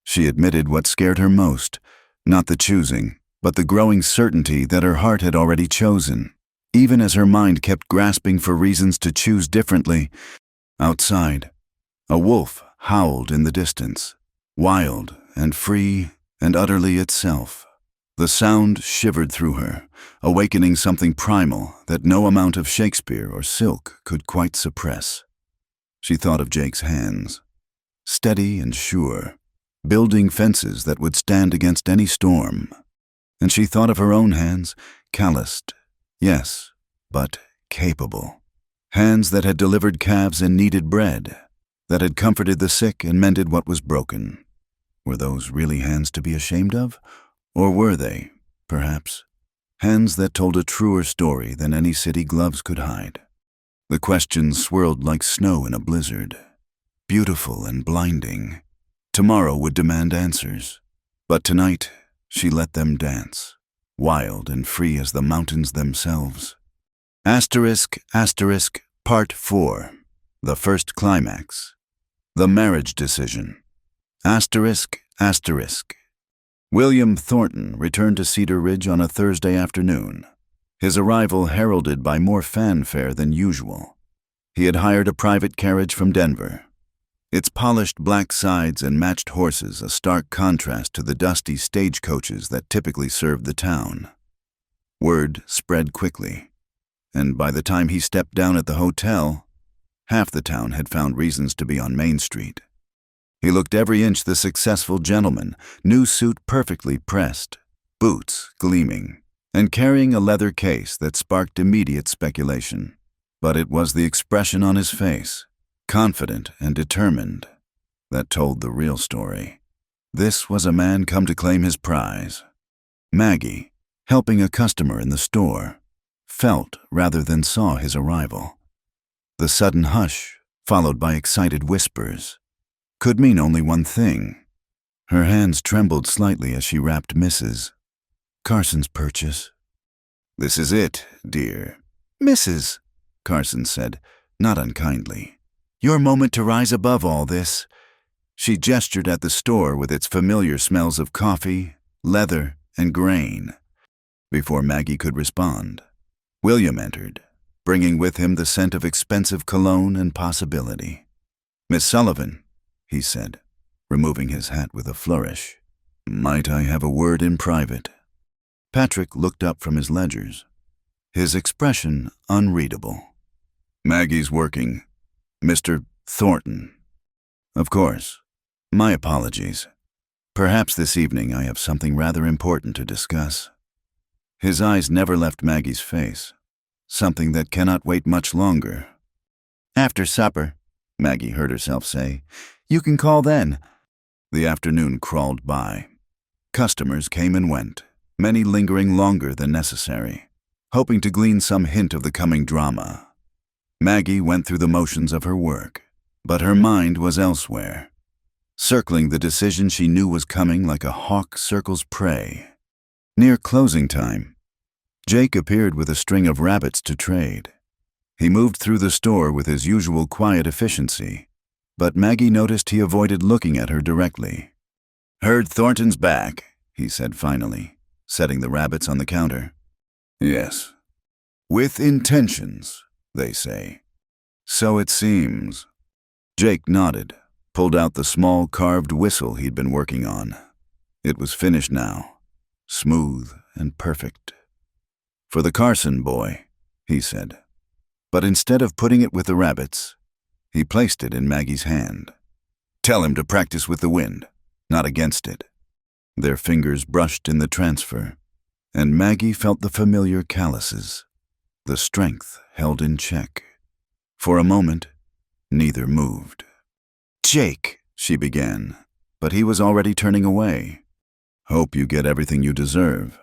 she admitted what scared her most, not the choosing, but the growing certainty that her heart had already chosen, even as her mind kept grasping for reasons to choose differently. Outside, a wolf howled in the distance, wild and free and utterly itself. The sound shivered through her, awakening something primal that no amount of Shakespeare or silk could quite suppress. She thought of Jake's hands, steady and sure, building fences that would stand against any storm. And she thought of her own hands, calloused, yes, but capable. Hands that had delivered calves and kneaded bread, that had comforted the sick and mended what was broken. Were those really hands to be ashamed of? Or were they, perhaps, hands that told a truer story than any city gloves could hide? The questions swirled like snow in a blizzard, beautiful and blinding. Tomorrow would demand answers, but tonight she let them dance, wild and free as the mountains themselves. Part 4. The first climax. The marriage decision. William Thornton returned to Cedar Ridge on a Thursday afternoon, his arrival heralded by more fanfare than usual. He had hired a private carriage from Denver, its polished black sides and matched horses a stark contrast to the dusty stagecoaches that typically served the town. Word spread quickly, and by the time he stepped down at the hotel, half the town had found reasons to be on Main Street. He looked every inch the successful gentleman, new suit perfectly pressed, boots gleaming, and carrying a leather case that sparked immediate speculation. But it was the expression on his face, confident and determined, that told the real story. This was a man come to claim his prize. Maggie, helping a customer in the store, felt rather than saw his arrival. The sudden hush, followed by excited whispers, could mean only one thing. Her hands trembled slightly as she wrapped Mrs. Carson's purchase. "This is it, dear." "Mrs.," Carson said, not unkindly. "Your moment to rise above all this." She gestured at the store with its familiar smells of coffee, leather, and grain. Before Maggie could respond, William entered, bringing with him the scent of expensive cologne and possibility. "Miss Sullivan," he said, removing his hat with a flourish. "Might I have a word in private?" Patrick looked up from his ledgers, his expression unreadable. "Maggie's working. Mr. Thornton." "Of course. My apologies. Perhaps this evening I have something rather important to discuss." His eyes never left Maggie's face, something that cannot wait much longer. "After supper," Maggie heard herself say. "You can call then." The afternoon crawled by. Customers came and went, many lingering longer than necessary, hoping to glean some hint of the coming drama. Maggie went through the motions of her work, but her mind was elsewhere, circling the decision she knew was coming like a hawk circles prey. Near closing time, Jake appeared with a string of rabbits to trade. He moved through the store with his usual quiet efficiency, but Maggie noticed he avoided looking at her directly. Heard Thornton's back, he said finally, setting the rabbits on the counter. Yes. With intentions, they say. So it seems. Jake nodded, pulled out the small carved whistle he'd been working on. It was finished now, smooth and perfect. For the Carson boy, he said. But instead of putting it with the rabbits, he placed it in Maggie's hand. Tell him to practice with the wind, not against it. Their fingers brushed in the transfer, and Maggie felt the familiar calluses, the strength held in check. For a moment, neither moved. Jake, she began, but he was already turning away. Hope you get everything you deserve.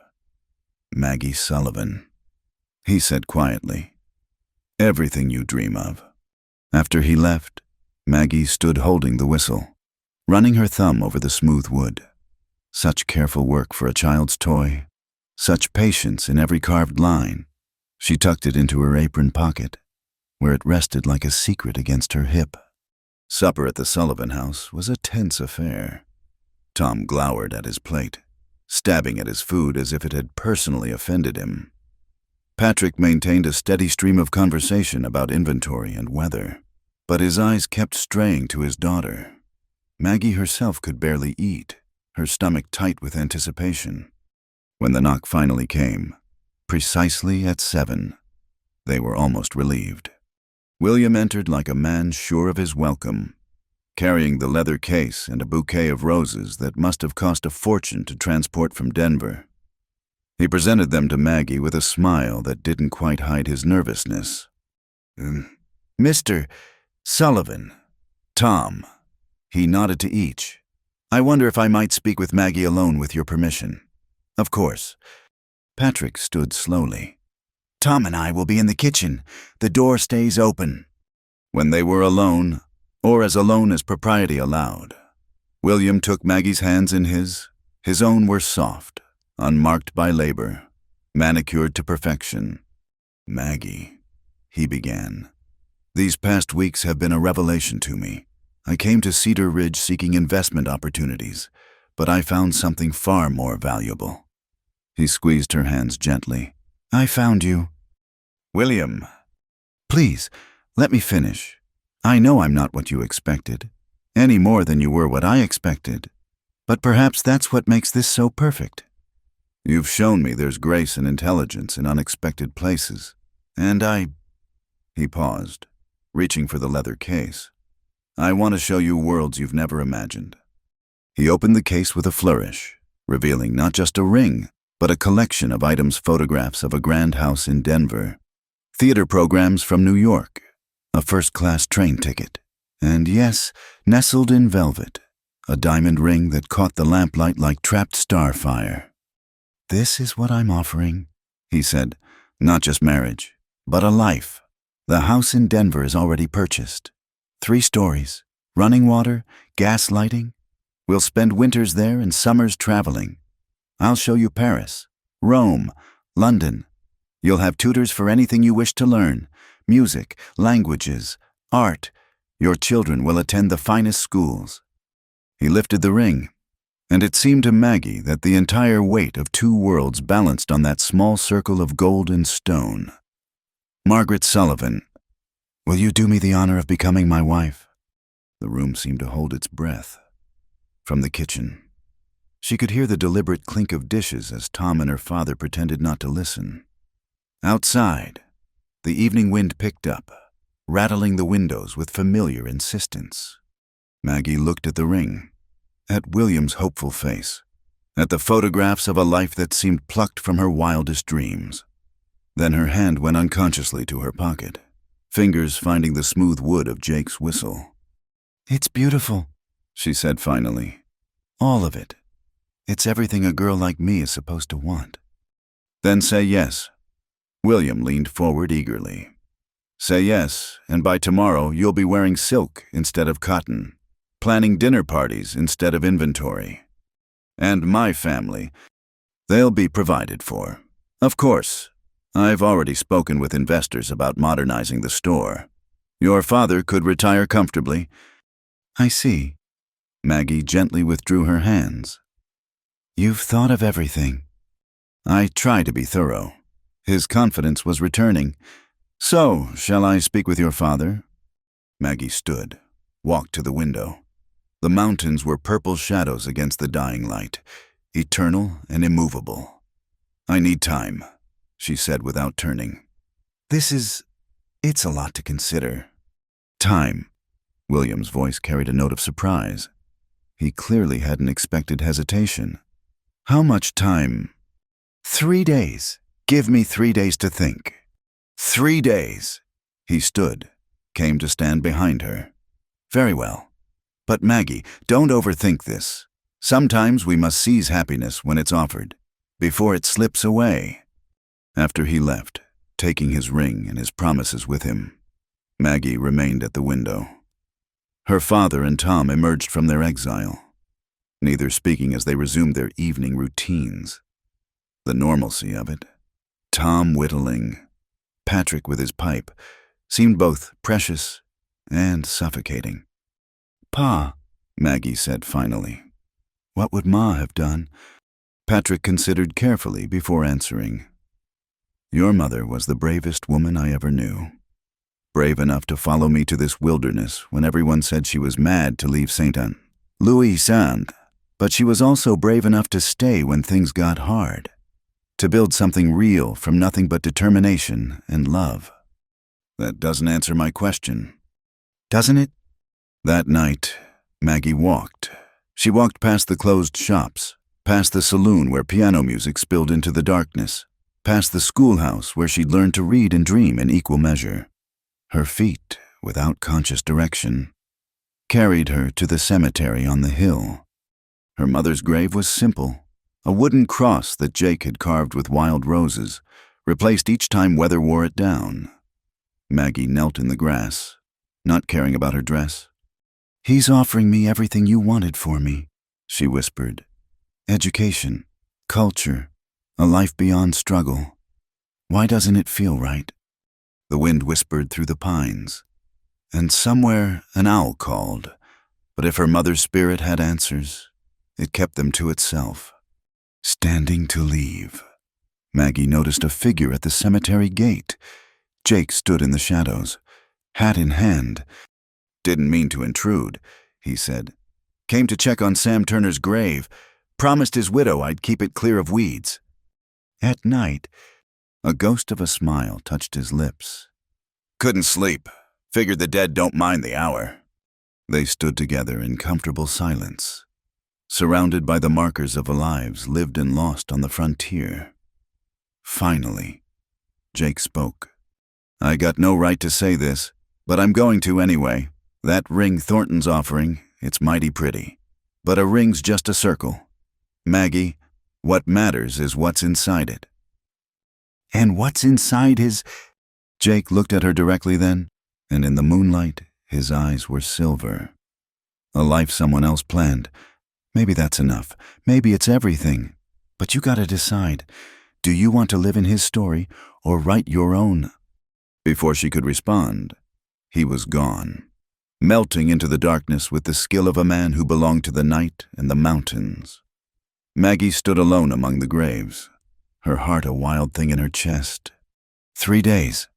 Maggie Sullivan, he said quietly. Everything you dream of. After he left, Maggie stood holding the whistle, running her thumb over the smooth wood. Such careful work for a child's toy, such patience in every carved line. She tucked it into her apron pocket, where it rested like a secret against her hip. Supper at the Sullivan house was a tense affair. Tom glowered at his plate, stabbing at his food as if it had personally offended him. Patrick maintained a steady stream of conversation about inventory and weather, but his eyes kept straying to his daughter. Maggie herself could barely eat, her stomach tight with anticipation. When the knock finally came, precisely at 7, they were almost relieved. William entered like a man sure of his welcome, carrying the leather case and a bouquet of roses that must have cost a fortune to transport from Denver. He presented them to Maggie with a smile that didn't quite hide his nervousness. Mr. Sullivan, Tom. He nodded to each. I wonder if I might speak with Maggie alone with your permission. Of course. Patrick stood slowly. Tom and I will be in the kitchen. The door stays open. When they were alone, or as alone as propriety allowed, William took Maggie's hands in his. His own were soft, unmarked by labor, manicured to perfection. Maggie, he began. These past weeks have been a revelation to me. I came to Cedar Ridge seeking investment opportunities, but I found something far more valuable. He squeezed her hands gently. I found you. William. Please, let me finish. I know I'm not what you expected, any more than you were what I expected, but perhaps that's what makes this so perfect. You've shown me there's grace and intelligence in unexpected places, and He paused, reaching for the leather case. I want to show you worlds you've never imagined. He opened the case with a flourish, revealing not just a ring, but a collection of items, photographs of a grand house in Denver, theater programs from New York, a first-class train ticket, and yes, nestled in velvet, a diamond ring that caught the lamplight like trapped starfire. This is what I'm offering, he said, not just marriage, but a life. The house in Denver is already purchased. 3 stories, running water, gas lighting. We'll spend winters there and summers traveling. I'll show you Paris, Rome, London. You'll have tutors for anything you wish to learn, music, languages, art. Your children will attend the finest schools. He lifted the ring, and it seemed to Maggie that the entire weight of 2 worlds balanced on that small circle of gold and stone. Margaret Sullivan, will you do me the honor of becoming my wife? The room seemed to hold its breath. From the kitchen, she could hear the deliberate clink of dishes as Tom and her father pretended not to listen. Outside, the evening wind picked up, rattling the windows with familiar insistence. Maggie looked at the ring, at William's hopeful face, at the photographs of a life that seemed plucked from her wildest dreams. Then her hand went unconsciously to her pocket, fingers finding the smooth wood of Jake's whistle. It's beautiful, she said finally. All of it. It's everything a girl like me is supposed to want. Then say yes. William leaned forward eagerly. Say yes, and by tomorrow you'll be wearing silk instead of cotton, planning dinner parties instead of inventory. And my family, they'll be provided for. Of course, I've already spoken with investors about modernizing the store. Your father could retire comfortably, I see. Maggie gently withdrew her hands. You've thought of everything. I try to be thorough. His confidence was returning. So, shall I speak with your father? Maggie stood, walked to the window. The mountains were purple shadows against the dying light, eternal and immovable. I need time, she said without turning. It's a lot to consider. Time. William's voice carried a note of surprise. He clearly hadn't expected hesitation. How much time? 3 days. Give me 3 days to think. 3 days. He stood, came to stand behind her. Very well. But Maggie, don't overthink this. Sometimes we must seize happiness when it's offered, before it slips away. After he left, taking his ring and his promises with him, Maggie remained at the window. Her father and Tom emerged from their exile, neither speaking as they resumed their evening routines. The normalcy of it, Tom whittling, Patrick with his pipe, seemed both precious and suffocating. Pa, Maggie said finally. What would Ma have done? Patrick considered carefully before answering. Your mother was the bravest woman I ever knew. Brave enough to follow me to this wilderness when everyone said she was mad to leave Louis-Saint. But she was also brave enough to stay when things got hard, to build something real from nothing but determination and love. That doesn't answer my question. Doesn't it? That night, Maggie walked. She walked past the closed shops, past the saloon where piano music spilled into the darkness, past the schoolhouse where she'd learned to read and dream in equal measure. Her feet, without conscious direction, carried her to the cemetery on the hill. Her mother's grave was simple, a wooden cross that Jake had carved with wild roses, replaced each time weather wore it down. Maggie knelt in the grass, not caring about her dress. He's offering me everything you wanted for me, she whispered. Education, culture, a life beyond struggle. Why doesn't it feel right? The wind whispered through the pines, and somewhere an owl called, but if her mother's spirit had answers, it kept them to itself. Standing to leave. Maggie noticed a figure at the cemetery gate. Jake stood in the shadows, hat in hand. Didn't mean to intrude, he said. Came to check on Sam Turner's grave. Promised his widow I'd keep it clear of weeds. At night, a ghost of a smile touched his lips. Couldn't sleep. Figured the dead don't mind the hour. They stood together in comfortable silence, surrounded by the markers of lives lived and lost on the frontier. Finally, Jake spoke. I got no right to say this, but I'm going to anyway. That ring Thornton's offering, it's mighty pretty. But a ring's just a circle. Maggie, what matters is what's inside it. And what's inside his... Jake looked at her directly then, and in the moonlight, his eyes were silver. A life someone else planned. Maybe that's enough. Maybe it's everything. But you gotta decide. Do you want to live in his story or write your own? Before she could respond, he was gone, melting into the darkness with the skill of a man who belonged to the night and the mountains. Maggie stood alone among the graves, her heart a wild thing in her chest. 3 days.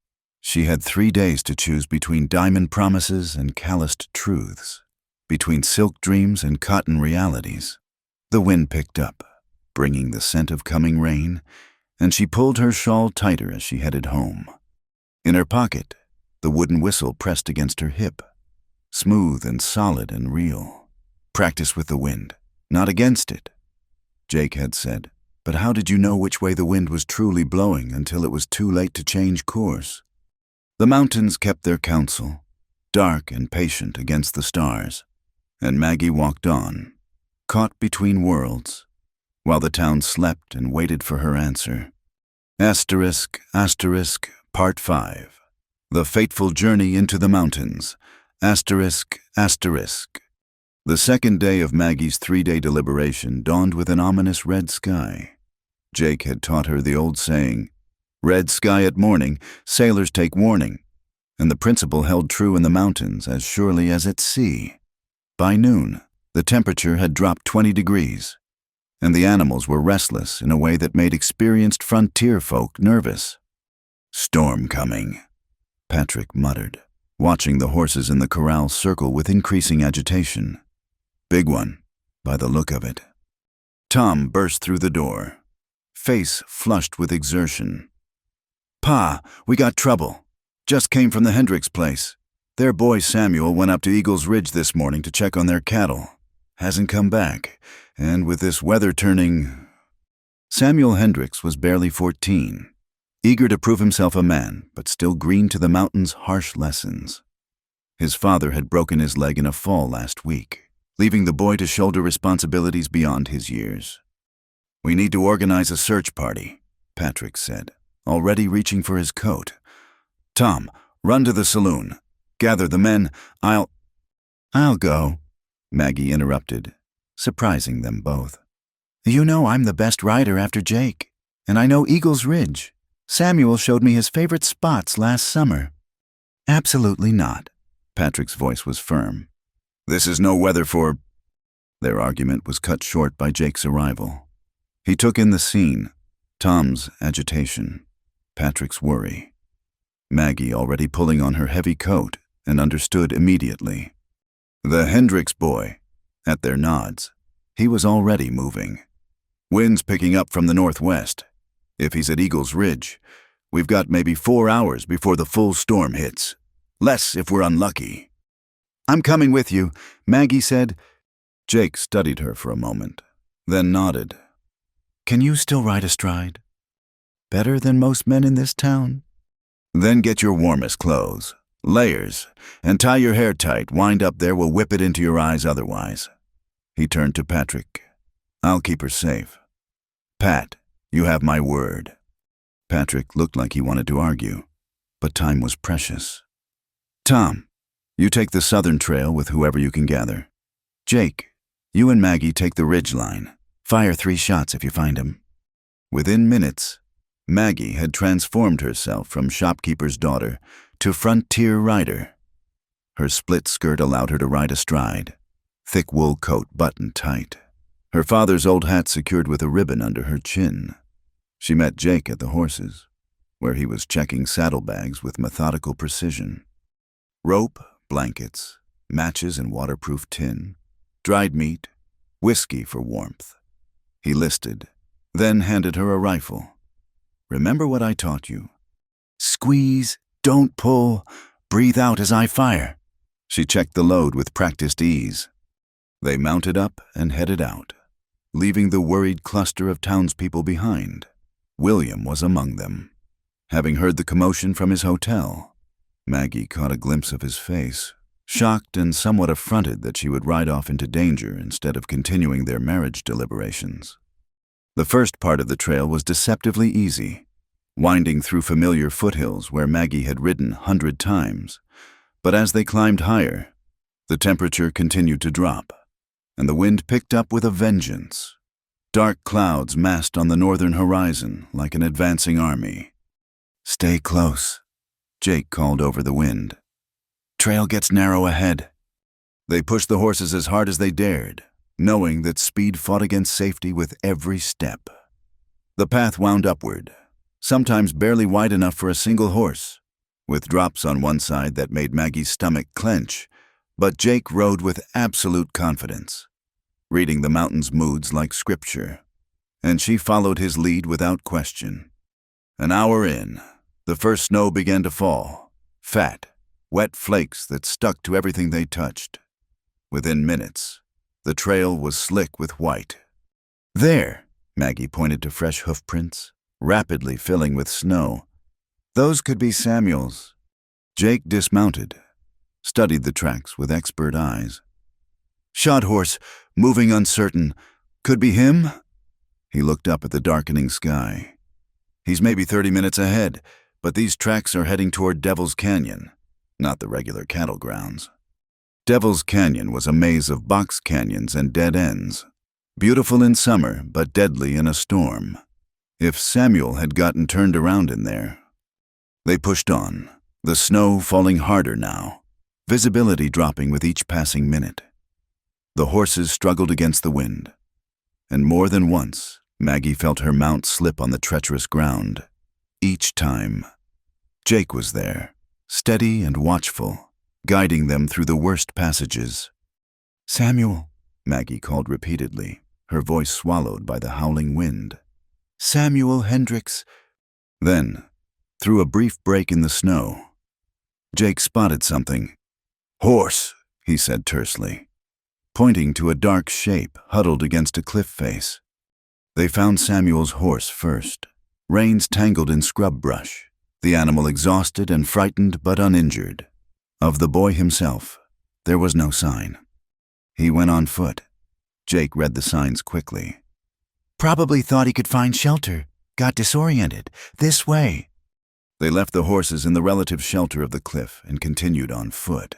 She had 3 days to choose between diamond promises and calloused truths, between silk dreams and cotton realities. The wind picked up, bringing the scent of coming rain, and she pulled her shawl tighter as she headed home. In her pocket, the wooden whistle pressed against her hip, smooth and solid and real. Practice with the wind, not against it, Jake had said. But how did you know which way the wind was truly blowing until it was too late to change course? The mountains kept their counsel, dark and patient against the stars, and Maggie walked on, caught between worlds, while the town slept and waited for her answer. Asterisk, asterisk, Part 5. The Fateful Journey into the Mountains. Asterisk, asterisk. The second day of Maggie's 3-day deliberation dawned with an ominous red sky. Jake had taught her the old saying, "Red sky at morning, sailors take warning," and the principle held true in the mountains as surely as at sea. By noon, the temperature had dropped 20 degrees, and the animals were restless in a way that made experienced frontier folk nervous. "Storm coming," Patrick muttered, watching the horses in the corral circle with increasing agitation. "Big one, by the look of it." Tom burst through the door, face flushed with exertion. "Pa, we got trouble. Just came from the Hendricks place. Their boy Samuel went up to Eagles Ridge this morning to check on their cattle. Hasn't come back, and with this weather turning—" Samuel Hendricks was barely 14, eager to prove himself a man, but still green to the mountain's harsh lessons. His father had broken his leg in a fall last week, leaving the boy to shoulder responsibilities beyond his years. "We need to organize a search party," Patrick said, already reaching for his coat. "Tom, run to the saloon. Gather the men. I'll go," Maggie interrupted, surprising them both. "You know I'm the best rider after Jake, and I know Eagles Ridge. Samuel showed me his favorite spots last summer." "Absolutely not." Patrick's voice was firm. "This is no weather for—" Their argument was cut short by Jake's arrival. He took in the scene, Tom's agitation, Patrick's worry. Maggie already pulling on her heavy coat and understood immediately. The Hendricks boy, at their nods, he was already moving. "Wind's picking up from the northwest. If he's at Eagles Ridge, we've got maybe 4 hours before the full storm hits. Less if we're unlucky." "I'm coming with you," Maggie said. Jake studied her for a moment, then nodded. "Can you still ride astride? Better than most men in this town?" "Then get your warmest clothes, layers, and tie your hair tight. Wind up there will whip it into your eyes otherwise." He turned to Patrick. "I'll keep her safe. Pat, you have my word." Patrick looked like he wanted to argue, but time was precious. "Tom, you take the southern trail with whoever you can gather. Jake, you and Maggie take the ridge line. Fire 3 shots if you find him." Within minutes, Maggie had transformed herself from shopkeeper's daughter to frontier rider. Her split skirt allowed her to ride astride, thick wool coat buttoned tight, her father's old hat secured with a ribbon under her chin. She met Jake at the horses, where he was checking saddlebags with methodical precision. Rope, blankets, matches in waterproof tin, dried meat, whiskey for warmth. He listed, then handed her a rifle. "Remember what I taught you. Squeeze, don't pull, breathe out as I fire." She checked the load with practiced ease. They mounted up and headed out, leaving the worried cluster of townspeople behind. William was among them. Having heard the commotion from his hotel, Maggie caught a glimpse of his face, shocked and somewhat affronted that she would ride off into danger instead of continuing their marriage deliberations. The first part of the trail was deceptively easy, winding through familiar foothills where Maggie had ridden 100 times. But as they climbed higher, the temperature continued to drop, and the wind picked up with a vengeance. Dark clouds massed on the northern horizon like an advancing army. "Stay close," Jake called over the wind. "Trail gets narrow ahead." They pushed the horses as hard as they dared, knowing that speed fought against safety with every step. The path wound upward, sometimes barely wide enough for a single horse, with drops on one side that made Maggie's stomach clench, but Jake rode with absolute confidence, reading the mountain's moods like scripture, and she followed his lead without question. An hour in, the first snow began to fall, fat, wet flakes that stuck to everything they touched. Within minutes, the trail was slick with white. "There," Maggie pointed to fresh hoofprints, rapidly filling with snow. "Those could be Samuel's." Jake dismounted, studied the tracks with expert eyes. "Shod horse, moving uncertain. Could be him?" He looked up at the darkening sky. "He's maybe 30 minutes ahead, but these tracks are heading toward Devil's Canyon, not the regular cattle grounds." Devil's Canyon was a maze of box canyons and dead ends, beautiful in summer but deadly in a storm. If Samuel had gotten turned around in there. They pushed on, the snow falling harder now, visibility dropping with each passing minute. The horses struggled against the wind, and more than once, Maggie felt her mount slip on the treacherous ground. Each time, Jake was there, steady and watchful, guiding them through the worst passages. "Samuel," Maggie called repeatedly, her voice swallowed by the howling wind. "Samuel Hendricks." Then, through a brief break in the snow, Jake spotted something. "Horse," he said tersely, pointing to a dark shape huddled against a cliff face. They found Samuel's horse first, reins tangled in scrub brush, the animal exhausted and frightened but uninjured. Of the boy himself, there was no sign. He went on foot. Jake read the signs quickly. "Probably thought he could find shelter. Got disoriented. This way." They left the horses in the relative shelter of the cliff and continued on foot.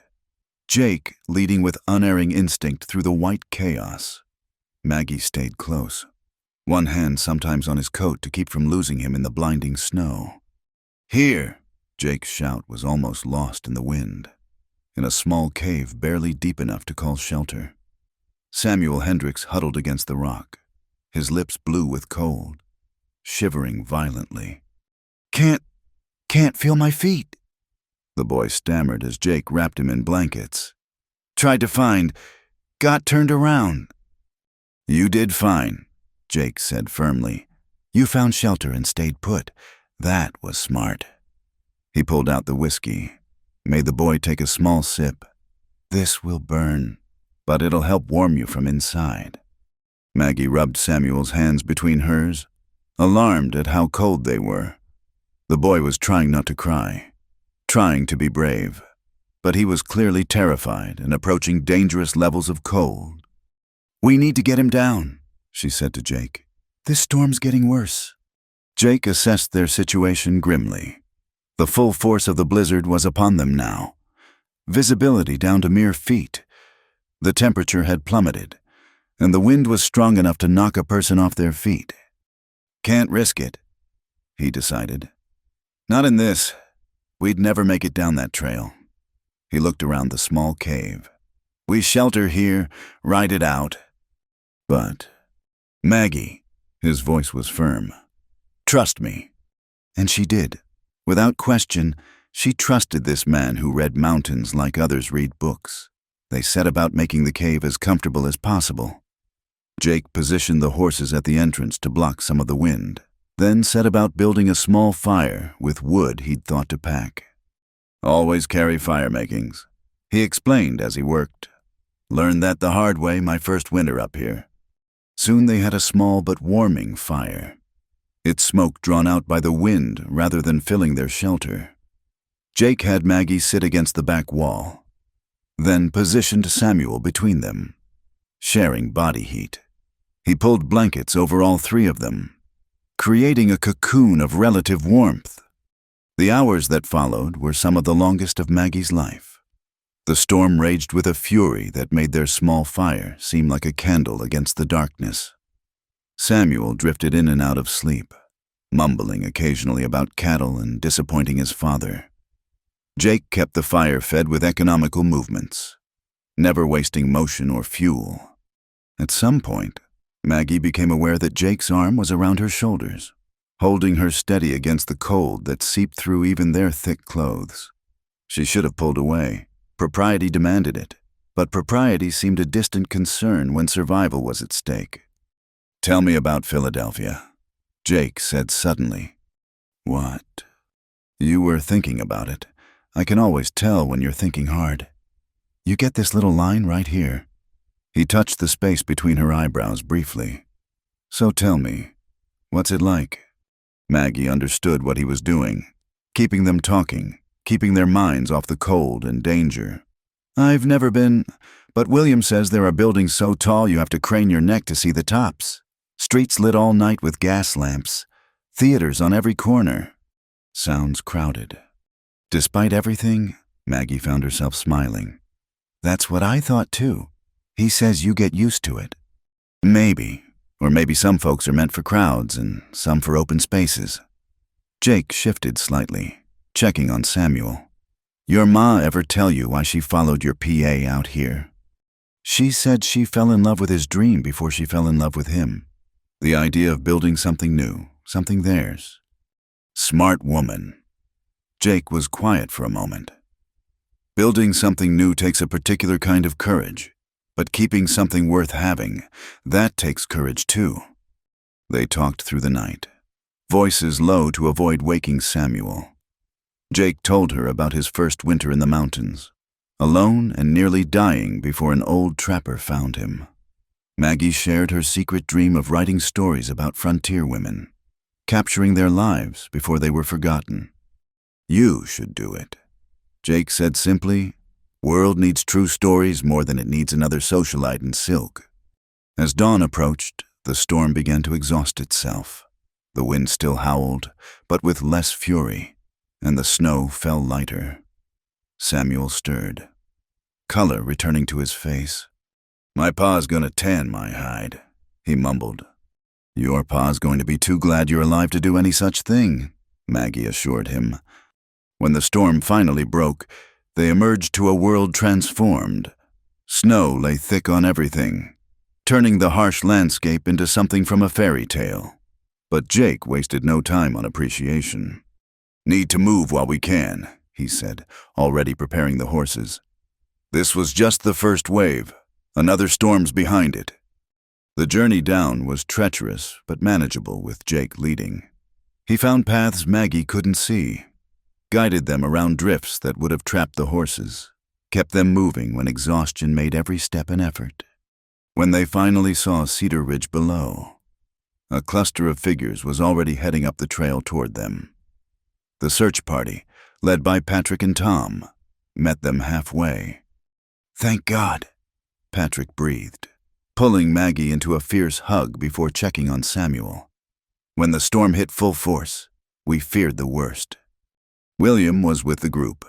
Jake leading with unerring instinct through the white chaos. Maggie stayed close, one hand sometimes on his coat to keep from losing him in the blinding snow. "Here!" Jake's shout was almost lost in the wind, in a small cave barely deep enough to call shelter. Samuel Hendricks huddled against the rock, his lips blue with cold, shivering violently. Can't feel my feet," the boy stammered as Jake wrapped him in blankets. "Tried to find, got turned around." "You did fine," Jake said firmly. "You found shelter and stayed put. That was smart." He pulled out the whiskey, made the boy take a small sip. "This will burn, but it'll help warm you from inside." Maggie rubbed Samuel's hands between hers, alarmed at how cold they were. The boy was trying not to cry, trying to be brave, but he was clearly terrified and approaching dangerous levels of cold. "We need to get him down," she said to Jake. "This storm's getting worse." Jake assessed their situation grimly. The full force of the blizzard was upon them now. Visibility down to mere feet. The temperature had plummeted, and the wind was strong enough to knock a person off their feet. "Can't risk it," he decided. "Not in this. We'd never make it down that trail." He looked around the small cave. "We shelter here, ride it out." "But, Maggie," his voice was firm, "trust me." And she did. Without question, she trusted this man who read mountains like others read books. They set about making the cave as comfortable as possible. Jake positioned the horses at the entrance to block some of the wind, then set about building a small fire with wood he'd thought to pack. "Always carry fire makings," he explained as he worked. "Learned that the hard way my first winter up here." Soon they had a small but warming fire, its smoke drawn out by the wind rather than filling their shelter. Jake had Maggie sit against the back wall, then positioned Samuel between them, sharing body heat. He pulled blankets over all three of them, creating a cocoon of relative warmth. The hours that followed were some of the longest of Maggie's life. The storm raged with a fury that made their small fire seem like a candle against the darkness. Samuel drifted in and out of sleep, mumbling occasionally about cattle and disappointing his father. Jake kept the fire fed with economical movements, never wasting motion or fuel. At some point, Maggie became aware that Jake's arm was around her shoulders, holding her steady against the cold that seeped through even their thick clothes. She should have pulled away. Propriety demanded it, but propriety seemed a distant concern when survival was at stake. "Tell me about Philadelphia," Jake said suddenly. "What?" "You were thinking about it. I can always tell when you're thinking hard. You get this little line right here." He touched the space between her eyebrows briefly. "So tell me, what's it like?" Maggie understood what he was doing, keeping them talking, keeping their minds off the cold and danger. "I've never been, but William says there are buildings so tall you have to crane your neck to see the tops. Streets lit all night with gas lamps. Theaters on every corner." Sounds crowded. Despite everything, Maggie found herself smiling. "That's what I thought too. He says you get used to it." "Maybe. Or maybe some folks are meant for crowds and some for open spaces." Jake shifted slightly, checking on Samuel. "Your ma ever tell you why she followed your PA out here?" She said she fell in love with his dream before she fell in love with him. The idea of building something new, something theirs. Smart woman. Jake was quiet for a moment. Building something new takes a particular kind of courage, but keeping something worth having, that takes courage too. They talked through the night, voices low to avoid waking Samuel. Jake told her about his first winter in the mountains, alone and nearly dying before an old trapper found him. Maggie shared her secret dream of writing stories about frontier women, capturing their lives before they were forgotten. You should do it. Jake said simply, "World needs true stories more than it needs another socialite in silk." As dawn approached, the storm began to exhaust itself. The wind still howled, but with less fury, and the snow fell lighter. Samuel stirred, color returning to his face. "My pa's gonna tan my hide," he mumbled. "Your pa's going to be too glad you're alive to do any such thing," Maggie assured him. When the storm finally broke, they emerged to a world transformed. Snow lay thick on everything, turning the harsh landscape into something from a fairy tale. But Jake wasted no time on appreciation. "Need to move while we can," he said, already preparing the horses. "This was just the first wave. Another storm's behind it." The journey down was treacherous but manageable with Jake leading. He found paths Maggie couldn't see, guided them around drifts that would have trapped the horses, kept them moving when exhaustion made every step an effort. When they finally saw Cedar Ridge below, a cluster of figures was already heading up the trail toward them. The search party, led by Patrick and Tom, met them halfway. "Thank God," Patrick breathed, pulling Maggie into a fierce hug before checking on Samuel. "When the storm hit full force, we feared the worst." William was with the group,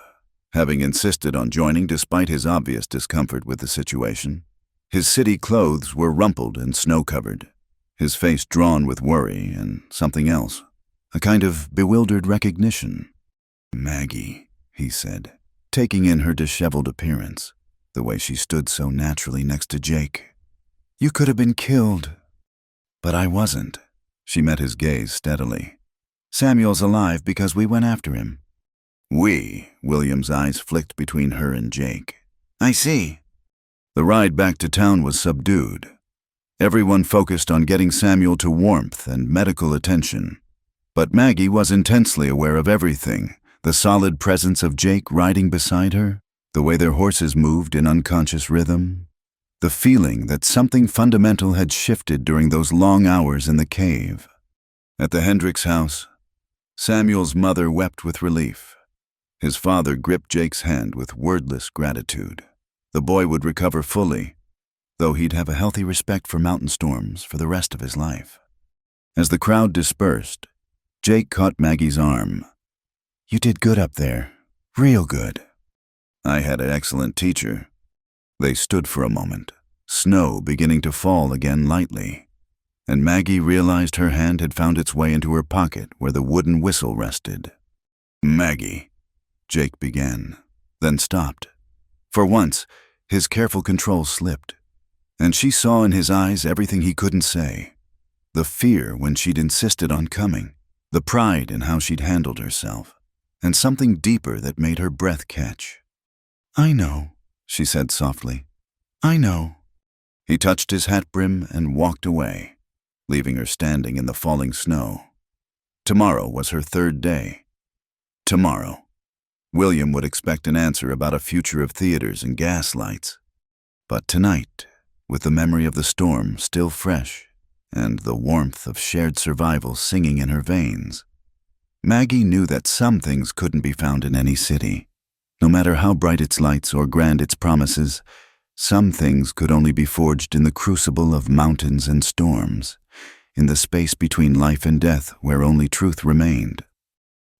having insisted on joining despite his obvious discomfort with the situation. His city clothes were rumpled and snow-covered, his face drawn with worry and something else, a kind of bewildered recognition. "Maggie," he said, taking in her disheveled appearance, the way she stood so naturally next to Jake. "You could have been killed." "But I wasn't." She met his gaze steadily. "Samuel's alive because we went after him." "We," William's eyes flicked between her and Jake. "I see." The ride back to town was subdued. Everyone focused on getting Samuel to warmth and medical attention. But Maggie was intensely aware of everything, the solid presence of Jake riding beside her, the way their horses moved in unconscious rhythm, the feeling that something fundamental had shifted during those long hours in the cave. At the Hendricks house, Samuel's mother wept with relief. His father gripped Jake's hand with wordless gratitude. The boy would recover fully, though he'd have a healthy respect for mountain storms for the rest of his life. As the crowd dispersed, Jake caught Maggie's arm. "You did good up there. Real good." "I had an excellent teacher." They stood for a moment, snow beginning to fall again lightly, and Maggie realized her hand had found its way into her pocket where the wooden whistle rested. "Maggie," Jake began, then stopped. For once, his careful control slipped, and she saw in his eyes everything he couldn't say. The fear when she'd insisted on coming, the pride in how she'd handled herself, and something deeper that made her breath catch. "I know," she said softly. "I know." He touched his hat brim and walked away, leaving her standing in the falling snow. Tomorrow was her third day. Tomorrow. William would expect an answer about a future of theaters and gas lights. But tonight, with the memory of the storm still fresh and the warmth of shared survival singing in her veins, Maggie knew that some things couldn't be found in any city. No matter how bright its lights or grand its promises, some things could only be forged in the crucible of mountains and storms, in the space between life and death where only truth remained.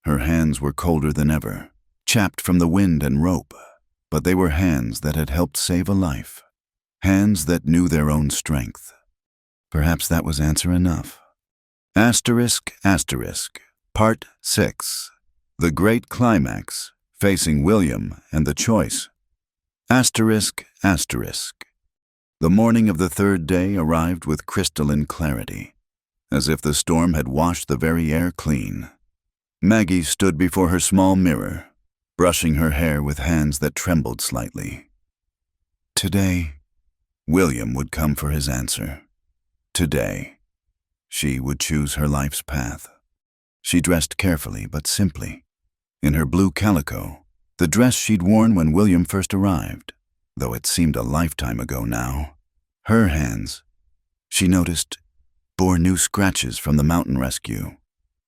Her hands were colder than ever, chapped from the wind and rope, but they were hands that had helped save a life, hands that knew their own strength. Perhaps that was answer enough. Asterisk, asterisk, Part 6. The Great Climax, facing William and the choice. Asterisk, asterisk. The morning of the third day arrived with crystalline clarity, as if the storm had washed the very air clean. Maggie stood before her small mirror, brushing her hair with hands that trembled slightly. Today, William would come for his answer. Today, she would choose her life's path. She dressed carefully but simply, in her blue calico, the dress she'd worn when William first arrived, though it seemed a lifetime ago now. Her hands, she noticed, bore new scratches from the mountain rescue,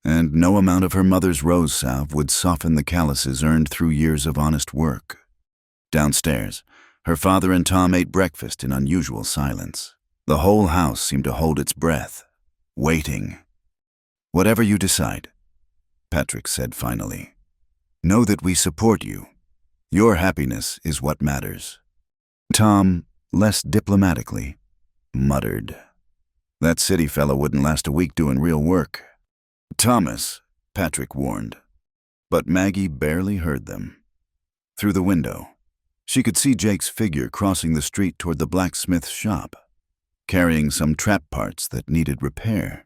and no amount of her mother's rose salve would soften the calluses earned through years of honest work. Downstairs, her father and Tom ate breakfast in unusual silence. The whole house seemed to hold its breath, waiting. "Whatever you decide," Patrick said finally, "know that we support you. Your happiness is what matters." Tom, less diplomatically, muttered, "That city fellow wouldn't last a week doing real work." "Thomas," Patrick warned, but Maggie barely heard them. Through the window, she could see Jake's figure crossing the street toward the blacksmith's shop, carrying some trap parts that needed repair.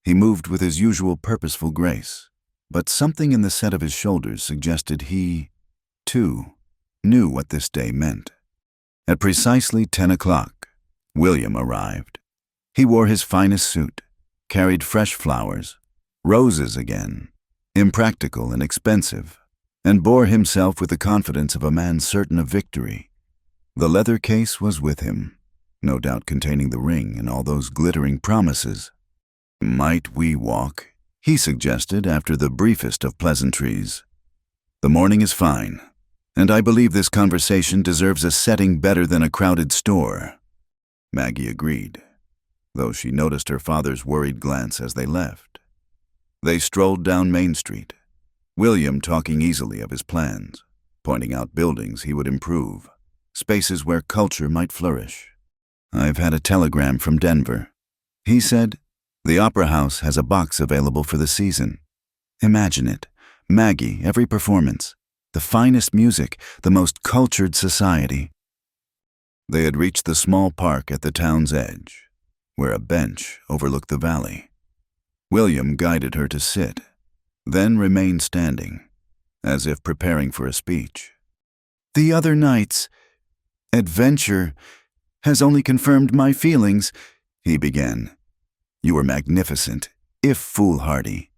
He moved with his usual purposeful grace, but something in the set of his shoulders suggested he, too, knew what this day meant. At precisely 10 o'clock, William arrived. He wore his finest suit, carried fresh flowers, roses again, impractical and expensive, and bore himself with the confidence of a man certain of victory. The leather case was with him, no doubt containing the ring and all those glittering promises. "Might we walk?" he suggested after the briefest of pleasantries. "The morning is fine, and I believe this conversation deserves a setting better than a crowded store." Maggie agreed, though she noticed her father's worried glance as they left. They strolled down Main Street, William talking easily of his plans, pointing out buildings he would improve, spaces where culture might flourish. "I've had a telegram from Denver," he said. "The Opera House has a box available for the season. Imagine it, Maggie, every performance, the finest music, the most cultured society." They had reached the small park at the town's edge, where a bench overlooked the valley. William guided her to sit, then remained standing, as if preparing for a speech. "The other night's adventure has only confirmed my feelings," he began. "You were magnificent, if foolhardy.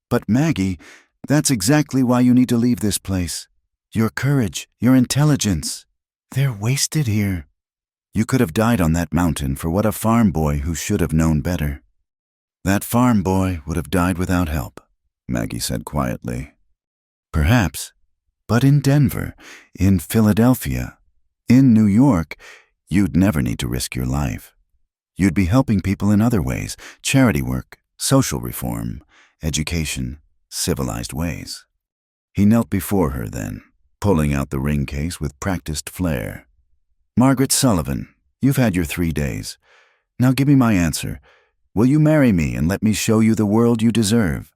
But Maggie, that's exactly why you need to leave this place. Your courage, your intelligence, they're wasted here. You could have died on that mountain for what a farm boy who should have known better." "That farm boy would have died without help," Maggie said quietly. "Perhaps, but in Denver, in Philadelphia, in New York, you'd never need to risk your life. You'd be helping people in other ways, charity work, social reform, education, civilized ways." He knelt before her then, pulling out the ring case with practiced flair. "Margaret Sullivan, you've had your 3 days. Now give me my answer. Will you marry me and let me show you the world you deserve?"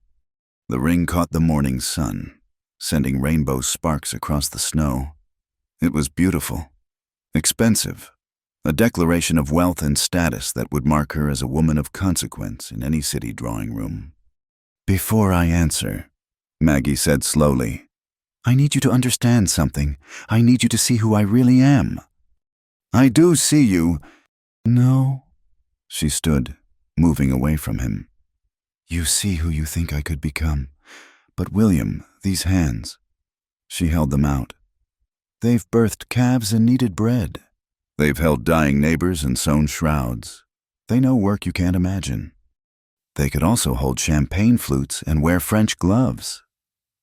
The ring caught the morning sun, sending rainbow sparks across the snow. It was beautiful, expensive, a declaration of wealth and status that would mark her as a woman of consequence in any city drawing room. "Before I answer," Maggie said slowly, "I need you to understand something. I need you to see who I really am." "I do see you." "No." She stood, moving away from him. "You see who you think I could become. But William, these hands," she held them out, "they've birthed calves and kneaded bread. They've held dying neighbors and sewn shrouds. They know work you can't imagine. They could also hold champagne flutes and wear French gloves."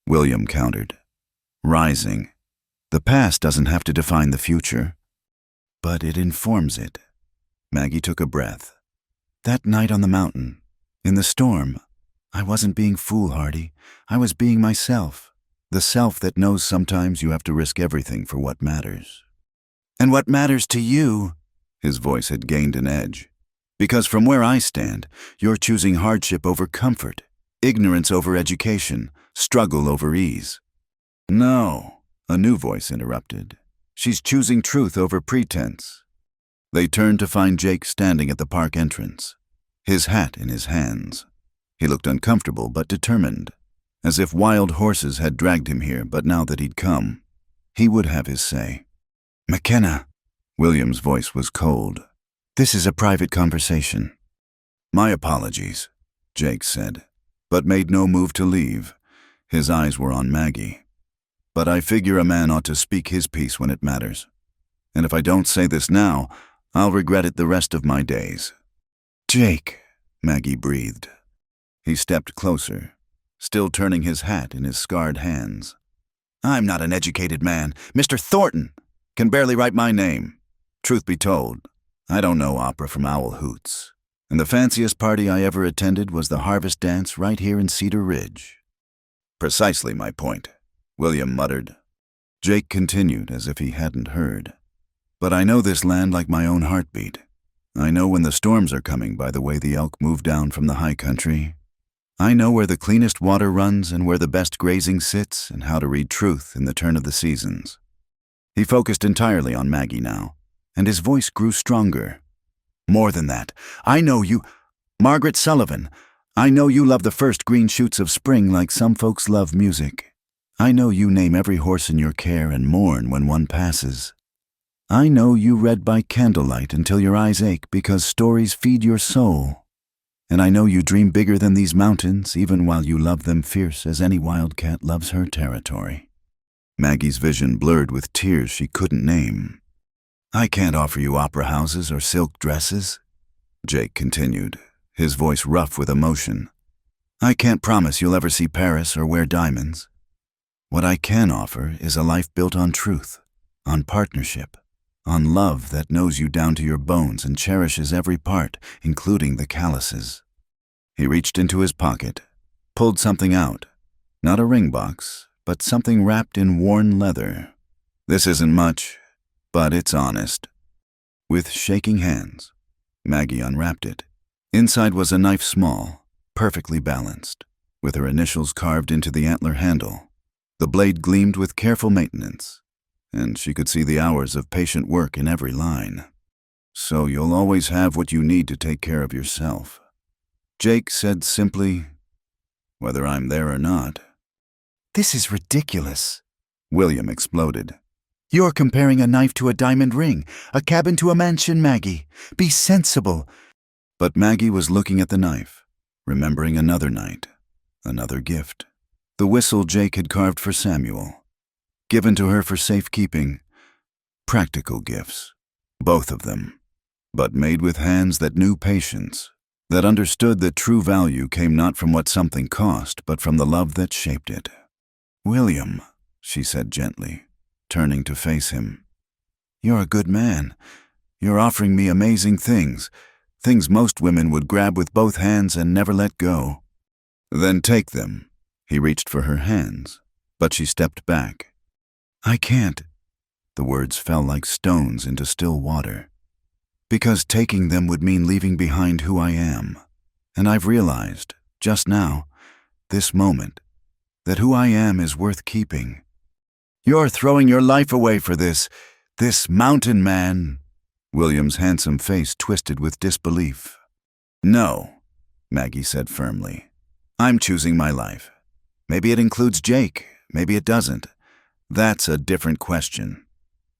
William countered, rising. "The past doesn't have to define the future, but it informs it." Maggie took a breath. "That night on the mountain, in the storm, I wasn't being foolhardy. I was being myself, the self that knows sometimes you have to risk everything for what matters." "And what matters to you?" His voice had gained an edge. "Because from where I stand, you're choosing hardship over comfort, ignorance over education, struggle over ease." "No," a new voice interrupted. "She's choosing truth over pretense." They turned to find Jake standing at the park entrance, his hat in his hands. He looked uncomfortable but determined, as if wild horses had dragged him here, but now that he'd come, he would have his say. McKenna, William's voice was cold. this is a private conversation. My apologies, Jake said, but made no move to leave. His eyes were on Maggie. But I figure a man ought to speak his piece when it matters. And if I don't say this now, I'll regret it the rest of my days. Jake, Maggie breathed. He stepped closer, still turning his hat in his scarred hands. I'm not an educated man. Mr. Thornton can barely write my name. Truth be told, I don't know opera from owl hoots. And the fanciest party I ever attended was the harvest dance right here in Cedar Ridge. Precisely my point, William muttered. Jake continued as if he hadn't heard. But I know this land like my own heartbeat. I know when the storms are coming by the way the elk move down from the high country. I know where the cleanest water runs and where the best grazing sits and how to read truth in the turn of the seasons. He focused entirely on Maggie now, and his voice grew stronger. More than that, I know you, Margaret Sullivan, I know you love the first green shoots of spring like some folks love music. I know you name every horse in your care and mourn when one passes. I know you read by candlelight until your eyes ache because stories feed your soul. And I know you dream bigger than these mountains even while you love them fierce as any wildcat loves her territory. Maggie's vision blurred with tears she couldn't name. I can't offer you opera houses or silk dresses, Jake continued, his voice rough with emotion. I can't promise you'll ever see Paris or wear diamonds. What I can offer is a life built on truth, on partnership, on love that knows you down to your bones and cherishes every part, including the calluses. He reached into his pocket, pulled something out, not a ring box, but something wrapped in worn leather. This isn't much, but it's honest. With shaking hands, Maggie unwrapped it. Inside was a knife small, perfectly balanced, with her initials carved into the antler handle. The blade gleamed with careful maintenance, and she could see the hours of patient work in every line. So you'll always have what you need to take care of yourself. Jake said simply, whether I'm there or not. This is ridiculous, William exploded. You're comparing a knife to a diamond ring, a cabin to a mansion, Maggie. Be sensible. But Maggie was looking at the knife, remembering another night, another gift. The whistle Jake had carved for Samuel, given to her for safekeeping. Practical gifts, both of them, but made with hands that knew patience, that understood that true value came not from what something cost, but from the love that shaped it. William, she said gently, turning to face him. You're a good man. You're offering me amazing things, things most women would grab with both hands and never let go. Then take them. He reached for her hands, but she stepped back. I can't. The words fell like stones into still water. Because taking them would mean leaving behind who I am. And I've realized, just now, this moment, that who I am is worth keeping. You're throwing your life away for this mountain man. William's handsome face twisted with disbelief. No, Maggie said firmly. I'm choosing my life. Maybe it includes Jake, maybe it doesn't. That's a different question.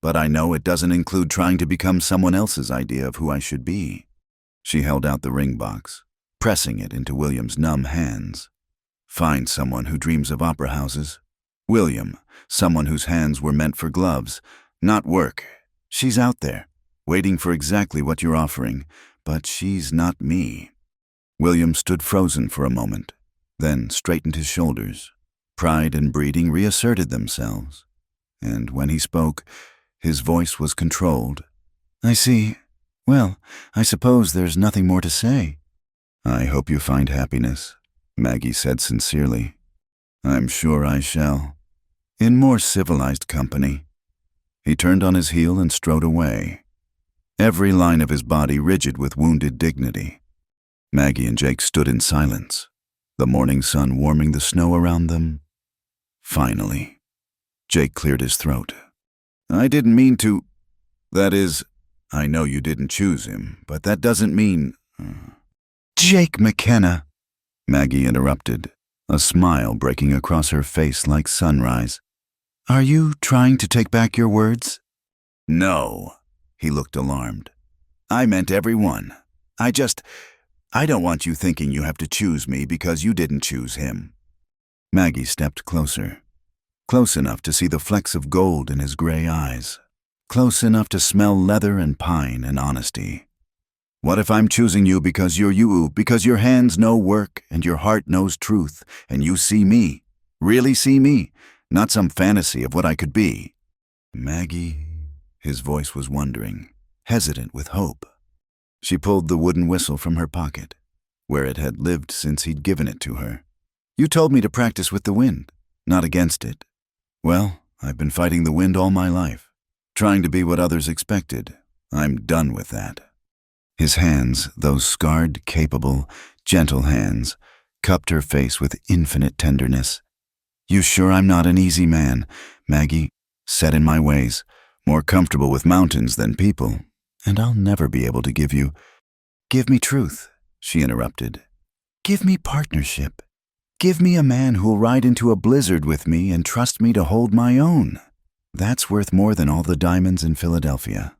But I know it doesn't include trying to become someone else's idea of who I should be. She held out the ring box, pressing it into William's numb hands. Find someone who dreams of opera houses. William, someone whose hands were meant for gloves, not work. She's out there, waiting for exactly what you're offering, but she's not me. William stood frozen for a moment, then straightened his shoulders. Pride and breeding reasserted themselves, and when he spoke, his voice was controlled. I see. Well, I suppose there's nothing more to say. I hope you find happiness, Maggie said sincerely. I'm sure I shall. In more civilized company. He turned on his heel and strode away, every line of his body rigid with wounded dignity. Maggie and Jake stood in silence, the morning sun warming the snow around them. Finally, Jake cleared his throat. I didn't mean to. That is, I know you didn't choose him, but that doesn't mean... Jake McKenna. Maggie interrupted, a smile breaking across her face like sunrise. Are you trying to take back your words? No. He looked alarmed. I meant everyone. I don't want you thinking you have to choose me because you didn't choose him. Maggie stepped closer. Close enough to see the flecks of gold in his gray eyes. Close enough to smell leather and pine and honesty. What if I'm choosing you because you're you, because your hands know work and your heart knows truth, and you see me, really see me, not some fantasy of what I could be? Maggie, his voice was wondering, hesitant with hope. She pulled the wooden whistle from her pocket, where it had lived since he'd given it to her. You told me to practice with the wind, not against it. Well, I've been fighting the wind all my life, trying to be what others expected. I'm done with that. His hands, those scarred, capable, gentle hands, cupped her face with infinite tenderness. You sure I'm not an easy man, Maggie, set in my ways, more comfortable with mountains than people, and I'll never be able to give you... Give me truth, she interrupted. Give me partnership. Give me a man who'll ride into a blizzard with me and trust me to hold my own. That's worth more than all the diamonds in Philadelphia.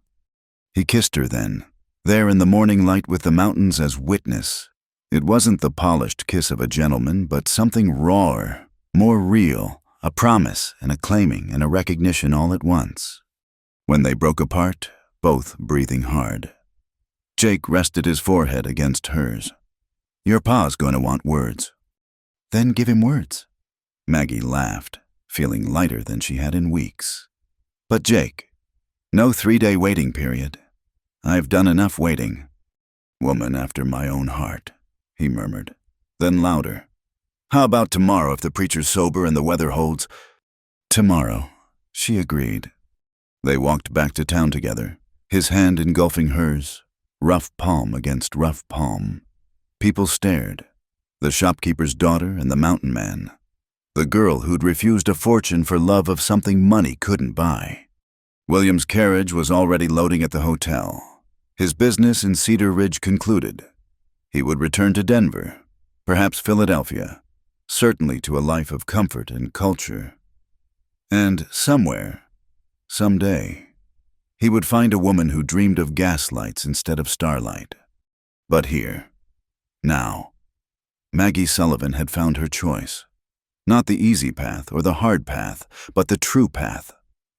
He kissed her then, there in the morning light with the mountains as witness. It wasn't the polished kiss of a gentleman, but something rawer, more real, a promise and a claiming and a recognition all at once. When they broke apart, both breathing hard. Jake rested his forehead against hers. Your pa's going to want words. Then give him words. Maggie laughed, feeling lighter than she had in weeks. But Jake, no 3-day waiting period. I've done enough waiting. Woman after my own heart, he murmured. Then louder. How about tomorrow if the preacher's sober and the weather holds? Tomorrow, she agreed. They walked back to town together, his hand engulfing hers, rough palm against rough palm. People stared. The shopkeeper's daughter and the mountain man. The girl who'd refused a fortune for love of something money couldn't buy. William's carriage was already loading at the hotel. His business in Cedar Ridge concluded. He would return to Denver, perhaps Philadelphia, certainly to a life of comfort and culture. And somewhere, someday, he would find a woman who dreamed of gaslights instead of starlight. But here, now, Maggie Sullivan had found her choice. Not the easy path or the hard path, but the true path,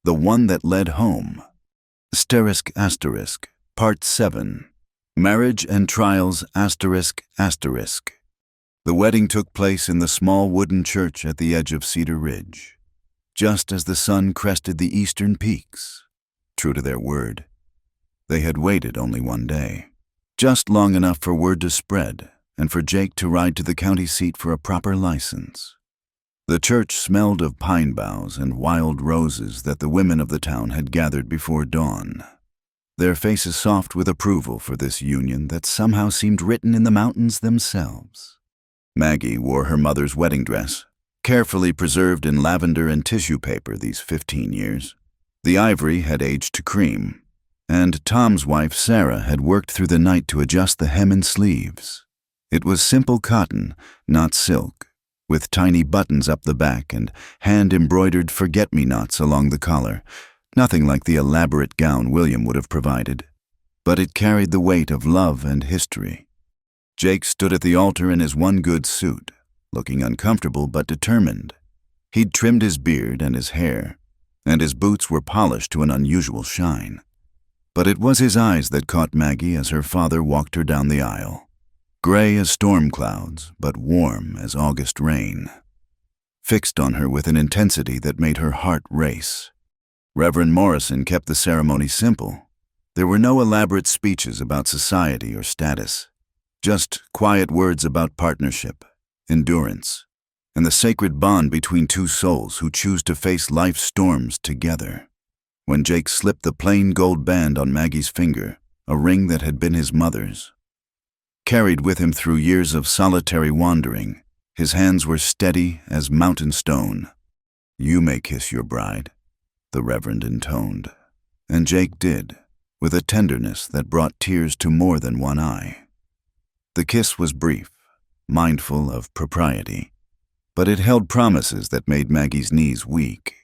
the one that led home. Asterisk, asterisk, Part 7. Marriage and Trials, asterisk, asterisk. The wedding took place in the small wooden church at the edge of Cedar Ridge, just as the sun crested the eastern peaks. True to their word, they had waited only one day, just long enough for word to spread and for Jake to ride to the county seat for a proper license. The church smelled of pine boughs and wild roses that the women of the town had gathered before dawn, their faces soft with approval for this union that somehow seemed written in the mountains themselves. Maggie wore her mother's wedding dress, carefully preserved in lavender and tissue paper these 15 years. The ivory had aged to cream, and Tom's wife, Sarah, had worked through the night to adjust the hem and sleeves. It was simple cotton, not silk, with tiny buttons up the back and hand-embroidered forget-me-nots along the collar, nothing like the elaborate gown William would have provided. But it carried the weight of love and history. Jake stood at the altar in his one good suit, looking uncomfortable but determined. He'd trimmed his beard and his hair, and his boots were polished to an unusual shine. But it was his eyes that caught Maggie as her father walked her down the aisle. Gray as storm clouds, but warm as August rain. Fixed on her with an intensity that made her heart race. Reverend Morrison kept the ceremony simple. There were no elaborate speeches about society or status, just quiet words about partnership, endurance, and the sacred bond between two souls who choose to face life's storms together. When Jake slipped the plain gold band on Maggie's finger, a ring that had been his mother's, carried with him through years of solitary wandering, his hands were steady as mountain stone. You may kiss your bride, the Reverend intoned. And Jake did, with a tenderness that brought tears to more than one eye. The kiss was brief, mindful of propriety, but it held promises that made Maggie's knees weak.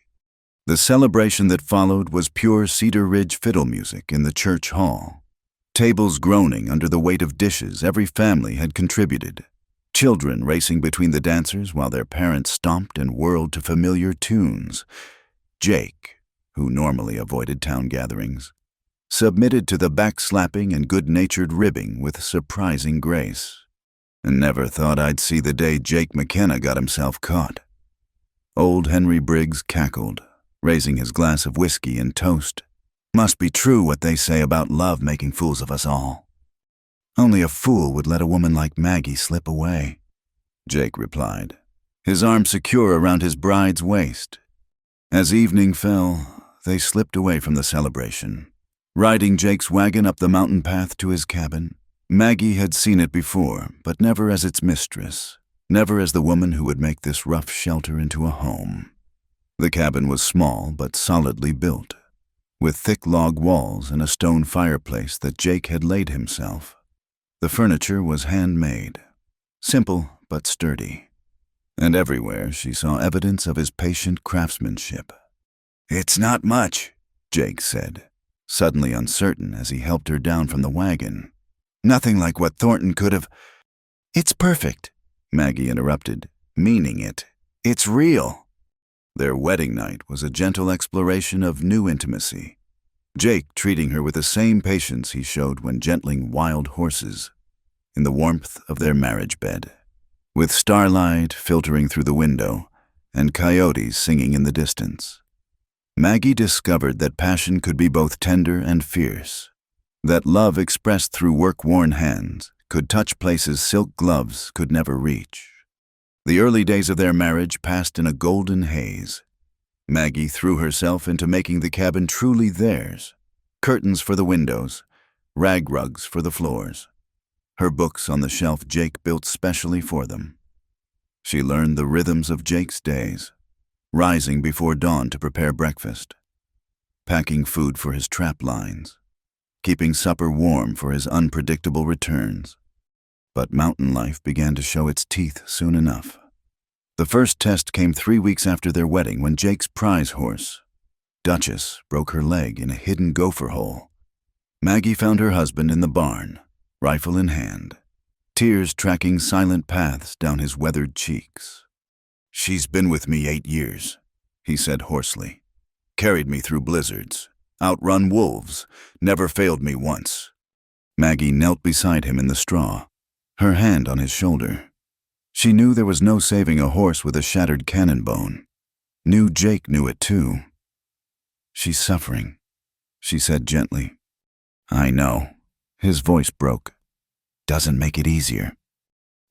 The celebration that followed was pure Cedar Ridge fiddle music in the church hall. Tables groaning under the weight of dishes every family had contributed. Children racing between the dancers while their parents stomped and whirled to familiar tunes. Jake, who normally avoided town gatherings, submitted to the backslapping and good-natured ribbing with surprising grace. And never thought I'd see the day Jake McKenna got himself caught. Old Henry Briggs cackled, raising his glass of whiskey and toast. Must be true what they say about love making fools of us all. Only a fool would let a woman like Maggie slip away, Jake replied, his arm secure around his bride's waist. As evening fell, they slipped away from the celebration. Riding Jake's wagon up the mountain path to his cabin, Maggie had seen it before, but never as its mistress, never as the woman who would make this rough shelter into a home. The cabin was small but solidly built, with thick log walls and a stone fireplace that Jake had laid himself. The furniture was handmade, simple but sturdy, and everywhere she saw evidence of his patient craftsmanship. "It's not much," Jake said, suddenly uncertain as he helped her down from the wagon. "Nothing like what Thornton could have—" "It's perfect," Maggie interrupted, meaning it. "It's real." Their wedding night was a gentle exploration of new intimacy, Jake treating her with the same patience he showed when gentling wild horses, in the warmth of their marriage bed, with starlight filtering through the window and coyotes singing in the distance. Maggie discovered that passion could be both tender and fierce, that love expressed through work-worn hands could touch places silk gloves could never reach. The early days of their marriage passed in a golden haze. Maggie threw herself into making the cabin truly theirs, curtains for the windows, rag rugs for the floors, her books on the shelf Jake built specially for them. She learned the rhythms of Jake's days, rising before dawn to prepare breakfast, packing food for his trap lines, keeping supper warm for his unpredictable returns. But mountain life began to show its teeth soon enough. The first test came 3 weeks after their wedding when Jake's prize horse, Duchess, broke her leg in a hidden gopher hole. Maggie found her husband in the barn, rifle in hand, tears tracking silent paths down his weathered cheeks. "She's been with me 8 years, he said hoarsely. "Carried me through blizzards, outrun wolves, never failed me once." Maggie knelt beside him in the straw, her hand on his shoulder. She knew there was no saving a horse with a shattered cannon bone. Knew Jake knew it too. "She's suffering," she said gently. "I know." His voice broke. "Doesn't make it easier."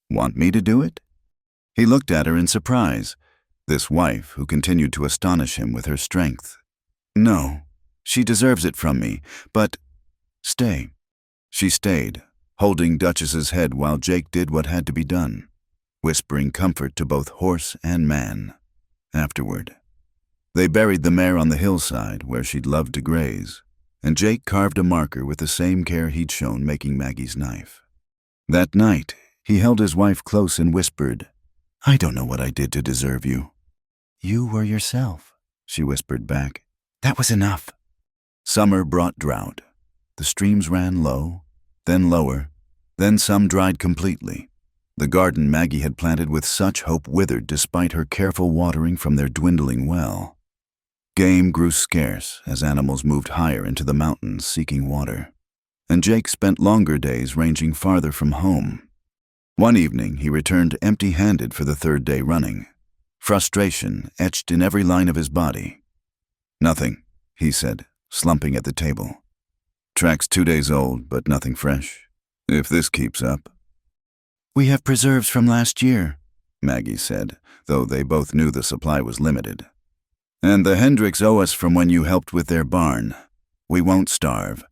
"Want me to do it?" He looked at her in surprise, this wife who continued to astonish him with her strength. "No, she deserves it from me, but stay." She stayed, holding Duchess's head while Jake did what had to be done, whispering comfort to both horse and man. Afterward, they buried the mare on the hillside where she'd loved to graze, and Jake carved a marker with the same care he'd shown making Maggie's knife. That night, he held his wife close and whispered, "I don't know what I did to deserve you." "You were yourself," she whispered back. "That was enough." Summer brought drought. The streams ran low, then lower, then some dried completely. The garden Maggie had planted with such hope withered despite her careful watering from their dwindling well. Game grew scarce as animals moved higher into the mountains seeking water, and Jake spent longer days ranging farther from home. One evening he returned empty-handed for the 3rd day running, frustration etched in every line of his body. "Nothing," he said, slumping at the table. "Track's 2 days old, but nothing fresh. If this keeps up." "We have preserves from last year," Maggie said, though they both knew the supply was limited. "And the Hendricks owe us from when you helped with their barn. We won't starve.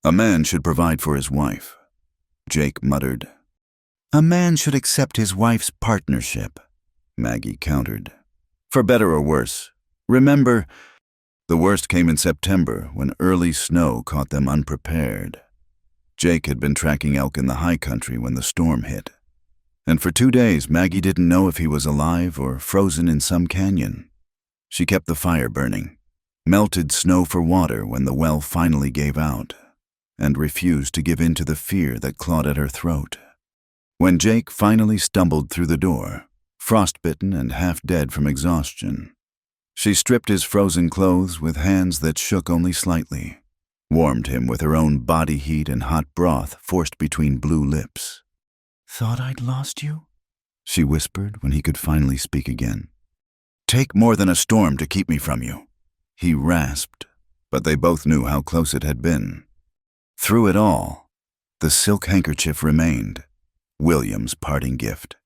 A man should provide for his wife." Jake muttered. "A man should accept his wife's partnership," Maggie countered. "For better or worse. Remember..." The worst came in September when early snow caught them unprepared. Jake had been tracking elk in the high country when the storm hit. And for 2 days, Maggie didn't know if he was alive or frozen in some canyon. She kept the fire burning, melted snow for water when the well finally gave out, and refused to give in to the fear that clawed at her throat. When Jake finally stumbled through the door, frostbitten and half dead from exhaustion, she stripped his frozen clothes with hands that shook only slightly, warmed him with her own body heat and hot broth forced between blue lips. "Thought I'd lost you?" she whispered when he could finally speak again. "Take more than a storm to keep me from you," he rasped, but they both knew how close it had been. Through it all, the silk handkerchief remained, William's parting gift.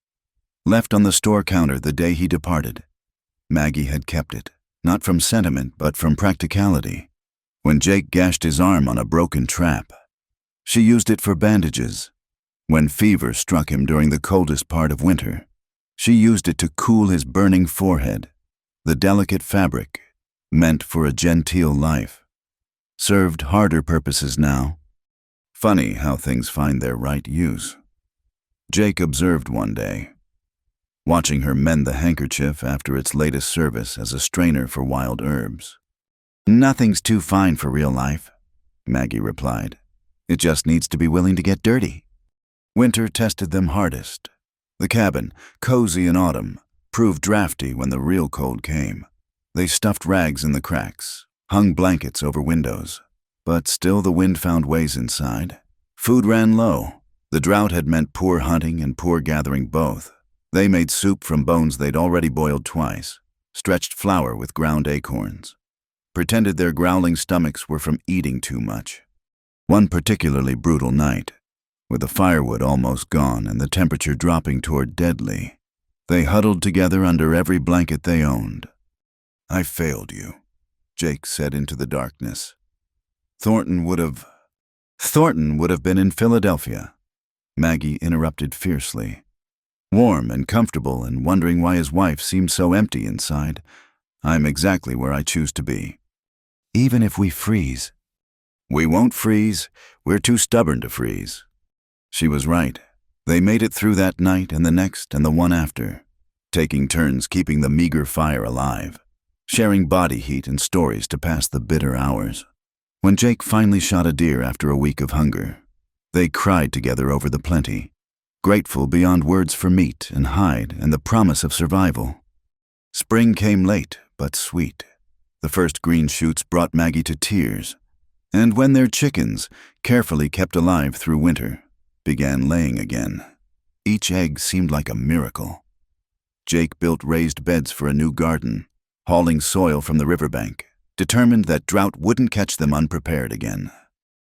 Left on the store counter the day he departed, Maggie had kept it, not from sentiment but from practicality. When Jake gashed his arm on a broken trap, she used it for bandages. When fever struck him during the coldest part of winter, she used it to cool his burning forehead. The delicate fabric, meant for a genteel life, served harder purposes now. Funny how things find their right use. Jake observed one day, watching her mend the handkerchief after its latest service as a strainer for wild herbs. "Nothing's too fine for real life," Maggie replied. "It just needs to be willing to get dirty." Winter tested them hardest. The cabin, cozy in autumn, proved drafty when the real cold came. They stuffed rags in the cracks, hung blankets over windows, but still the wind found ways inside. Food ran low. The drought had meant poor hunting and poor gathering both. They made soup from bones they'd already boiled twice, stretched flour with ground acorns, pretended their growling stomachs were from eating too much. One particularly brutal night, with the firewood almost gone and the temperature dropping toward deadly, they huddled together under every blanket they owned. "I failed you," Jake said into the darkness. Thornton would have been in Philadelphia," Maggie interrupted fiercely. Warm and comfortable and wondering why his wife seemed so empty inside. "I'm exactly where I choose to be." "Even if we freeze?" "We won't freeze. We're too stubborn to freeze." She was right. They made it through that night and the next and the one after, taking turns keeping the meager fire alive, sharing body heat and stories to pass the bitter hours. When Jake finally shot a deer after a week of hunger, they cried together over the plenty, grateful beyond words for meat and hide and the promise of survival. Spring came late but sweet. The first green shoots brought Maggie to tears, and when their chickens, carefully kept alive through winter, began laying again, each egg seemed like a miracle. Jake built raised beds for a new garden, hauling soil from the riverbank, determined that drought wouldn't catch them unprepared again.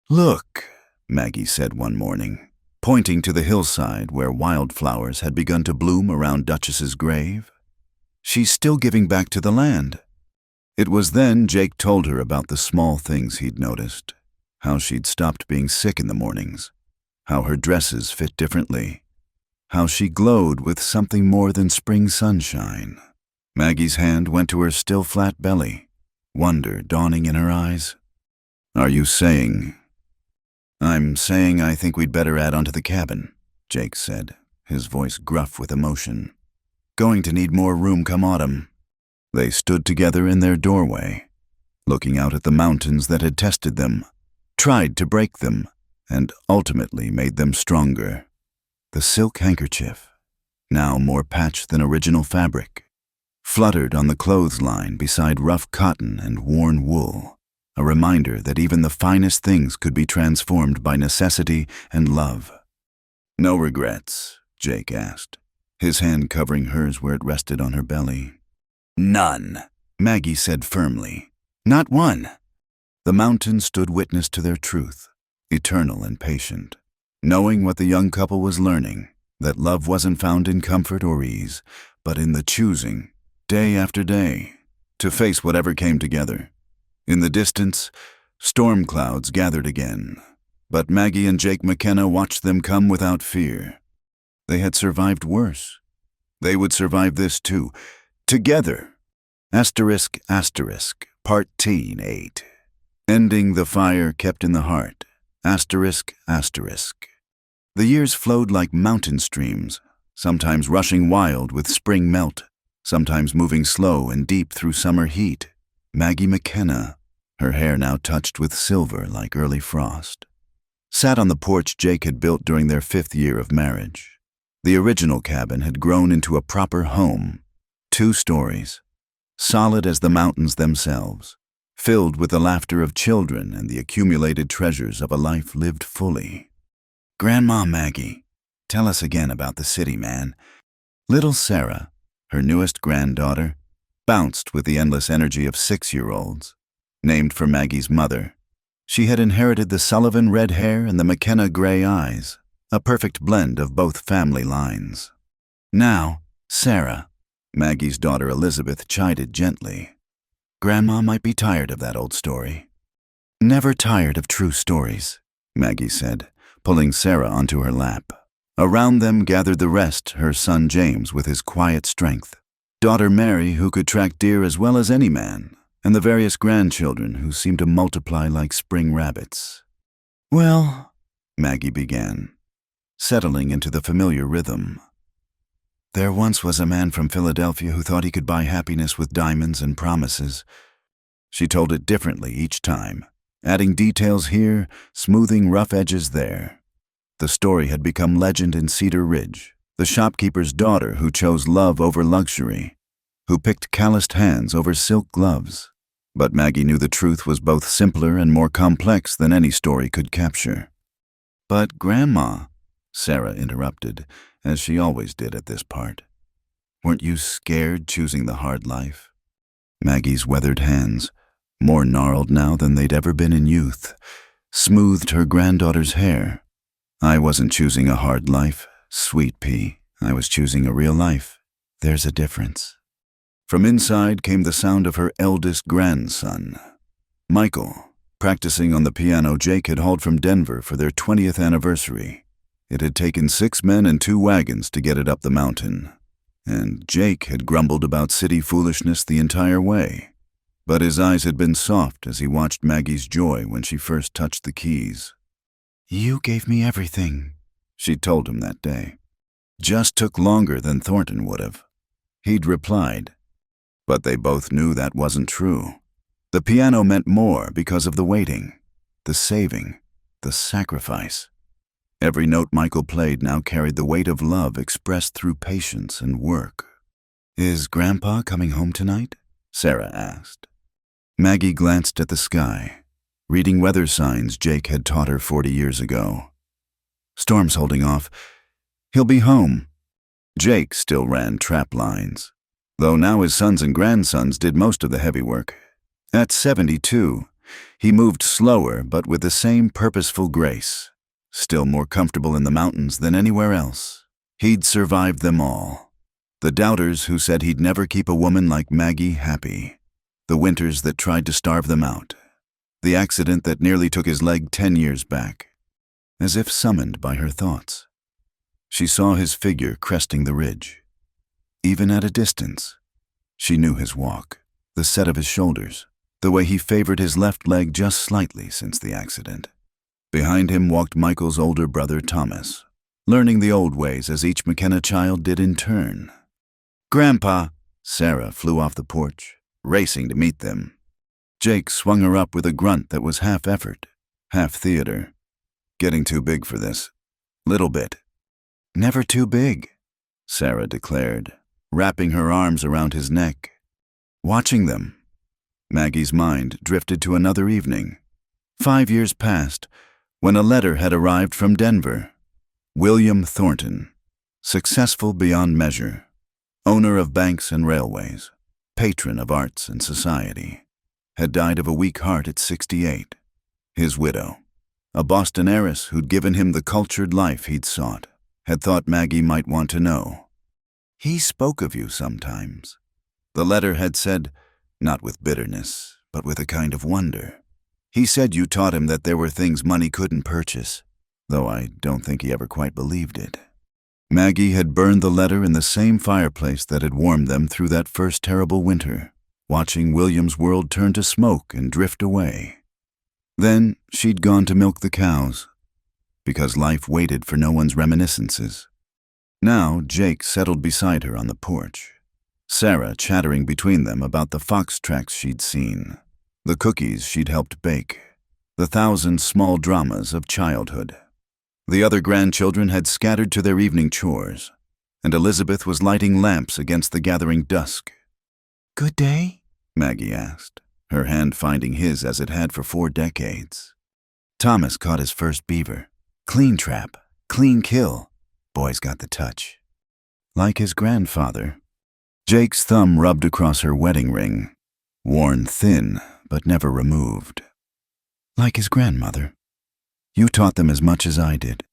"Look," Maggie said one morning, pointing to the hillside where wildflowers had begun to bloom around Duchess's grave. "She's still giving back to the land." It was then Jake told her about the small things he'd noticed, how she'd stopped being sick in the mornings, how her dresses fit differently, how she glowed with something more than spring sunshine. Maggie's hand went to her still flat belly, wonder dawning in her eyes. "Are you saying—" "I'm saying I think we'd better add on to the cabin," Jake said, his voice gruff with emotion. "Going to need more room come autumn." They stood together in their doorway, looking out at the mountains that had tested them, tried to break them, and ultimately made them stronger. The silk handkerchief, now more patched than original fabric, fluttered on the clothesline beside rough cotton and worn wool, a reminder that even the finest things could be transformed by necessity and love. "No regrets?" Jake asked, his hand covering hers where it rested on her belly. "None," Maggie said firmly. "Not one." The mountains stood witness to their truth, eternal and patient, knowing what the young couple was learning, that love wasn't found in comfort or ease, but in the choosing, day after day, to face whatever came together. In the distance, storm clouds gathered again, but Maggie and Jake McKenna watched them come without fear. They had survived worse. They would survive this too, together. ***, Part Teen 8. Ending the fire kept in the heart. Asterisk, asterisk. The years flowed like mountain streams, sometimes rushing wild with spring melt, sometimes moving slow and deep through summer heat. Maggie McKenna, her hair now touched with silver like early frost, sat on the porch Jake had built during their 5th year of marriage. The original cabin had grown into a proper home, 2 stories, solid as the mountains themselves, filled with the laughter of children and the accumulated treasures of a life lived fully. "Grandma Maggie, tell us again about the city, man." Little Sarah, her newest granddaughter, bounced with the endless energy of 6-year-olds. Named for Maggie's mother, she had inherited the Sullivan red hair and the McKenna gray eyes, a perfect blend of both family lines. "Now, Sarah," Maggie's daughter Elizabeth chided gently, "Grandma might be tired of that old story." "Never tired of true stories," Maggie said, pulling Sarah onto her lap. Around them gathered the rest, her son James with his quiet strength, daughter Mary who could track deer as well as any man, and the various grandchildren who seemed to multiply like spring rabbits. "Well," Maggie began, settling into the familiar rhythm. "There once was a man from Philadelphia who thought he could buy happiness with diamonds and promises." She told it differently each time, adding details here, smoothing rough edges there. The story had become legend in Cedar Ridge, the shopkeeper's daughter who chose love over luxury, who picked calloused hands over silk gloves. But Maggie knew the truth was both simpler and more complex than any story could capture. "But Grandma," Sarah interrupted, as she always did at this part, "weren't you scared choosing the hard life?" Maggie's weathered hands, more gnarled now than they'd ever been in youth, smoothed her granddaughter's hair. "I wasn't choosing a hard life, sweet pea. I was choosing a real life. There's a difference." From inside came the sound of her eldest grandson, Michael, practicing on the piano Jake had hauled from Denver for their 20th anniversary. It had taken 6 men and 2 wagons to get it up the mountain, and Jake had grumbled about city foolishness the entire way. But his eyes had been soft as he watched Maggie's joy when she first touched the keys. "You gave me everything," she told him that day. "Just took longer than Thornton would have," he'd replied. But they both knew that wasn't true. The piano meant more because of the waiting, the saving, the sacrifice. Every note Michael played now carried the weight of love expressed through patience and work. "Is Grandpa coming home tonight?" Sarah asked. Maggie glanced at the sky, reading weather signs Jake had taught her 40 years ago. "Storm's holding off. He'll be home." Jake still ran trap lines, though now his sons and grandsons did most of the heavy work. At 72, he moved slower but with the same purposeful grace, still more comfortable in the mountains than anywhere else. He'd survived them all. The doubters who said he'd never keep a woman like Maggie happy. The winters that tried to starve them out. The accident that nearly took his leg 10 years back. As if summoned by her thoughts, she saw his figure cresting the ridge. Even at a distance, she knew his walk, the set of his shoulders, the way he favored his left leg just slightly since the accident. Behind him walked Michael's older brother Thomas, learning the old ways as each McKenna child did in turn. "Grandpa!" Sarah flew off the porch, racing to meet them. Jake swung her up with a grunt that was half effort, half theater. "Getting too big for this. Little bit." "Never too big," Sarah declared, wrapping her arms around his neck. Watching them, Maggie's mind drifted to another evening. 5 years passed when a letter had arrived from Denver. William Thornton, successful beyond measure, owner of banks and railways, patron of arts and society, had died of a weak heart at 68. His widow, a Boston heiress who'd given him the cultured life he'd sought, had thought Maggie might want to know. "He spoke of you sometimes," the letter had said, not with bitterness, but with a kind of wonder. "He said you taught him that there were things money couldn't purchase, though I don't think he ever quite believed it." Maggie had burned the letter in the same fireplace that had warmed them through that first terrible winter. watching William's world turn to smoke and drift away. Then she'd gone to milk the cows, because life waited for no one's reminiscences. Now Jake settled beside her on the porch, Sarah chattering between them about the fox tracks she'd seen, the cookies she'd helped bake, the 1,000 small dramas of childhood. The other grandchildren had scattered to their evening chores, and Elizabeth was lighting lamps against the gathering dusk. "Good day?" Maggie asked, her hand finding his as it had for 4 decades. Thomas caught his first beaver. Clean trap, clean kill. Boy's got the touch. Like his grandfather. Jake's thumb rubbed across her wedding ring, worn thin but never removed. Like his grandmother. You taught them as much as I did.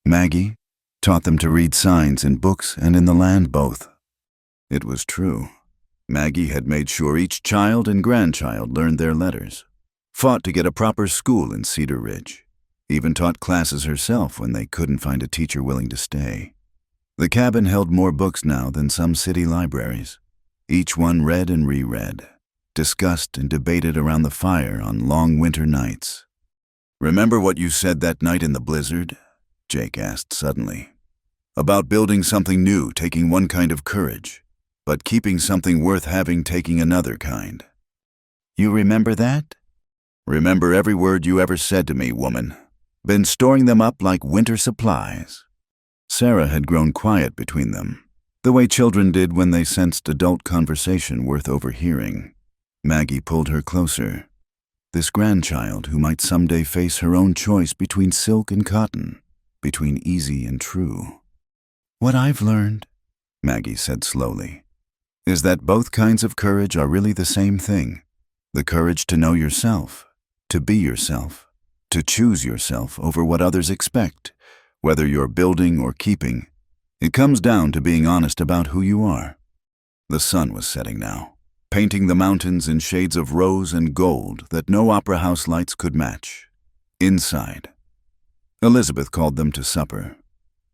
Maggie taught them to read signs in books and in the land both. It was true. Maggie had made sure each child and grandchild learned their letters, fought to get a proper school in Cedar Ridge, even taught classes herself when they couldn't find a teacher willing to stay. The cabin held more books now than some city libraries, each one read and reread, discussed and debated around the fire on long winter nights. "Remember what you said that night in the blizzard?" Jake asked suddenly. "About building something new, taking one kind of courage, but keeping something worth having, taking another kind." "You remember that?" "Remember every word you ever said to me, woman. Been storing them up like winter supplies." Sarah had grown quiet between them, the way children did when they sensed adult conversation worth overhearing. Maggie pulled her closer. This grandchild who might someday face her own choice between silk and cotton, between easy and true. "What I've learned," Maggie said slowly, "is that both kinds of courage are really the same thing. The courage to know yourself, to be yourself, to choose yourself over what others expect, whether you're building or keeping. It comes down to being honest about who you are." The sun was setting now, painting the mountains in shades of rose and gold that no opera house lights could match. Inside, Elizabeth called them to supper,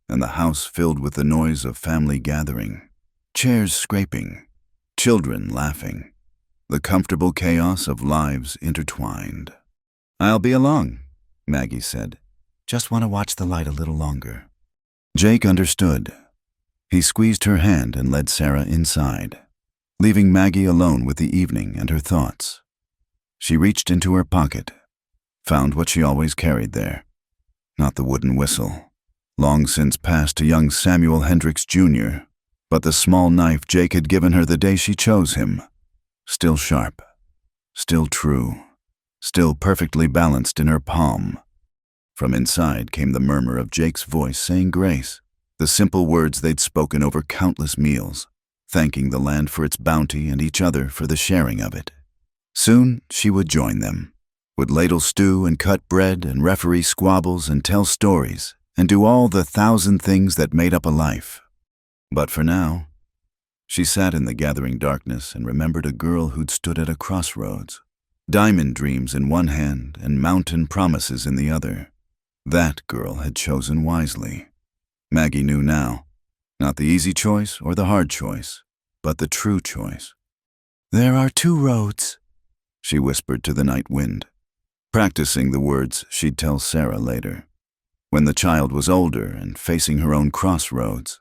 and the house filled with the noise of family gathering, chairs scraping, children laughing, the comfortable chaos of lives intertwined. "I'll be along," Maggie said. "Just want to watch the light a little longer." Jake understood. He squeezed her hand and led Sarah inside, leaving Maggie alone with the evening and her thoughts. She reached into her pocket, found what she always carried there. Not the wooden whistle, long since passed to young Samuel Hendricks Jr., but the small knife Jake had given her the day she chose him. Still sharp, still true, still perfectly balanced in her palm. From inside came the murmur of Jake's voice saying grace, the simple words they'd spoken over countless meals, thanking the land for its bounty and each other for the sharing of it. Soon she would join them, would ladle stew and cut bread and referee squabbles and tell stories and do all the 1,000 things that made up a life. But for now, she sat in the gathering darkness and remembered a girl who'd stood at a crossroads, diamond dreams in one hand and mountain promises in the other. That girl had chosen wisely. Maggie knew now, not the easy choice or the hard choice, but the true choice. "There are 2 roads," she whispered to the night wind, practicing the words she'd tell Sarah later, when the child was older and facing her own crossroads.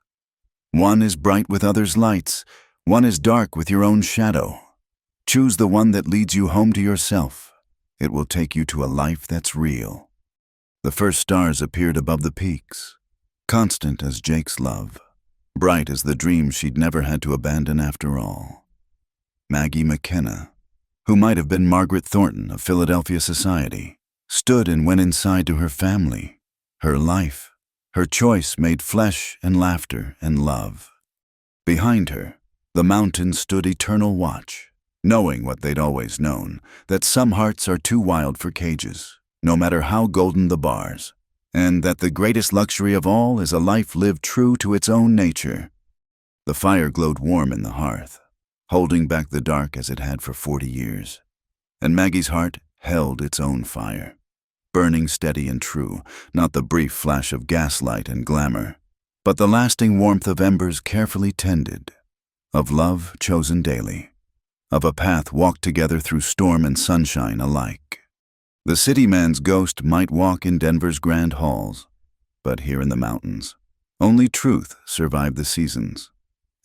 "One is bright with others' lights, one is dark with your own shadow. Choose the one that leads you home to yourself. It will take you to a life that's real." The first stars appeared above the peaks, constant as Jake's love, bright as the dream she'd never had to abandon after all. Maggie McKenna, who might have been Margaret Thornton of Philadelphia society, stood and went inside to her family, her life, her choice made flesh and laughter and love. Behind her, the mountains stood eternal watch, knowing what they'd always known, that some hearts are too wild for cages, no matter how golden the bars, and that the greatest luxury of all is a life lived true to its own nature. The fire glowed warm in the hearth, holding back the dark as it had for 40 years, and Maggie's heart held its own fire, burning steady and true, not the brief flash of gaslight and glamour, but the lasting warmth of embers carefully tended, of love chosen daily, of a path walked together through storm and sunshine alike. The city man's ghost might walk in Denver's grand halls, but here in the mountains, only truth survived the seasons.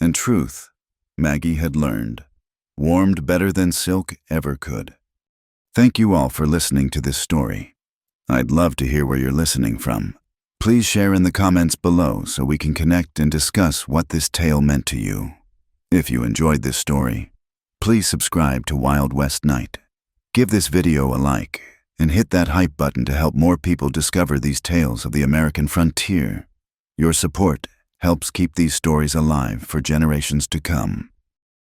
And truth, Maggie had learned, warmed better than silk ever could. Thank you all for listening to this story. I'd love to hear where you're listening from. Please share in the comments below so we can connect and discuss what this tale meant to you. If you enjoyed this story, please subscribe to Wild West Night. Give this video a like and hit that hype button to help more people discover these tales of the American frontier. Your support helps keep these stories alive for generations to come.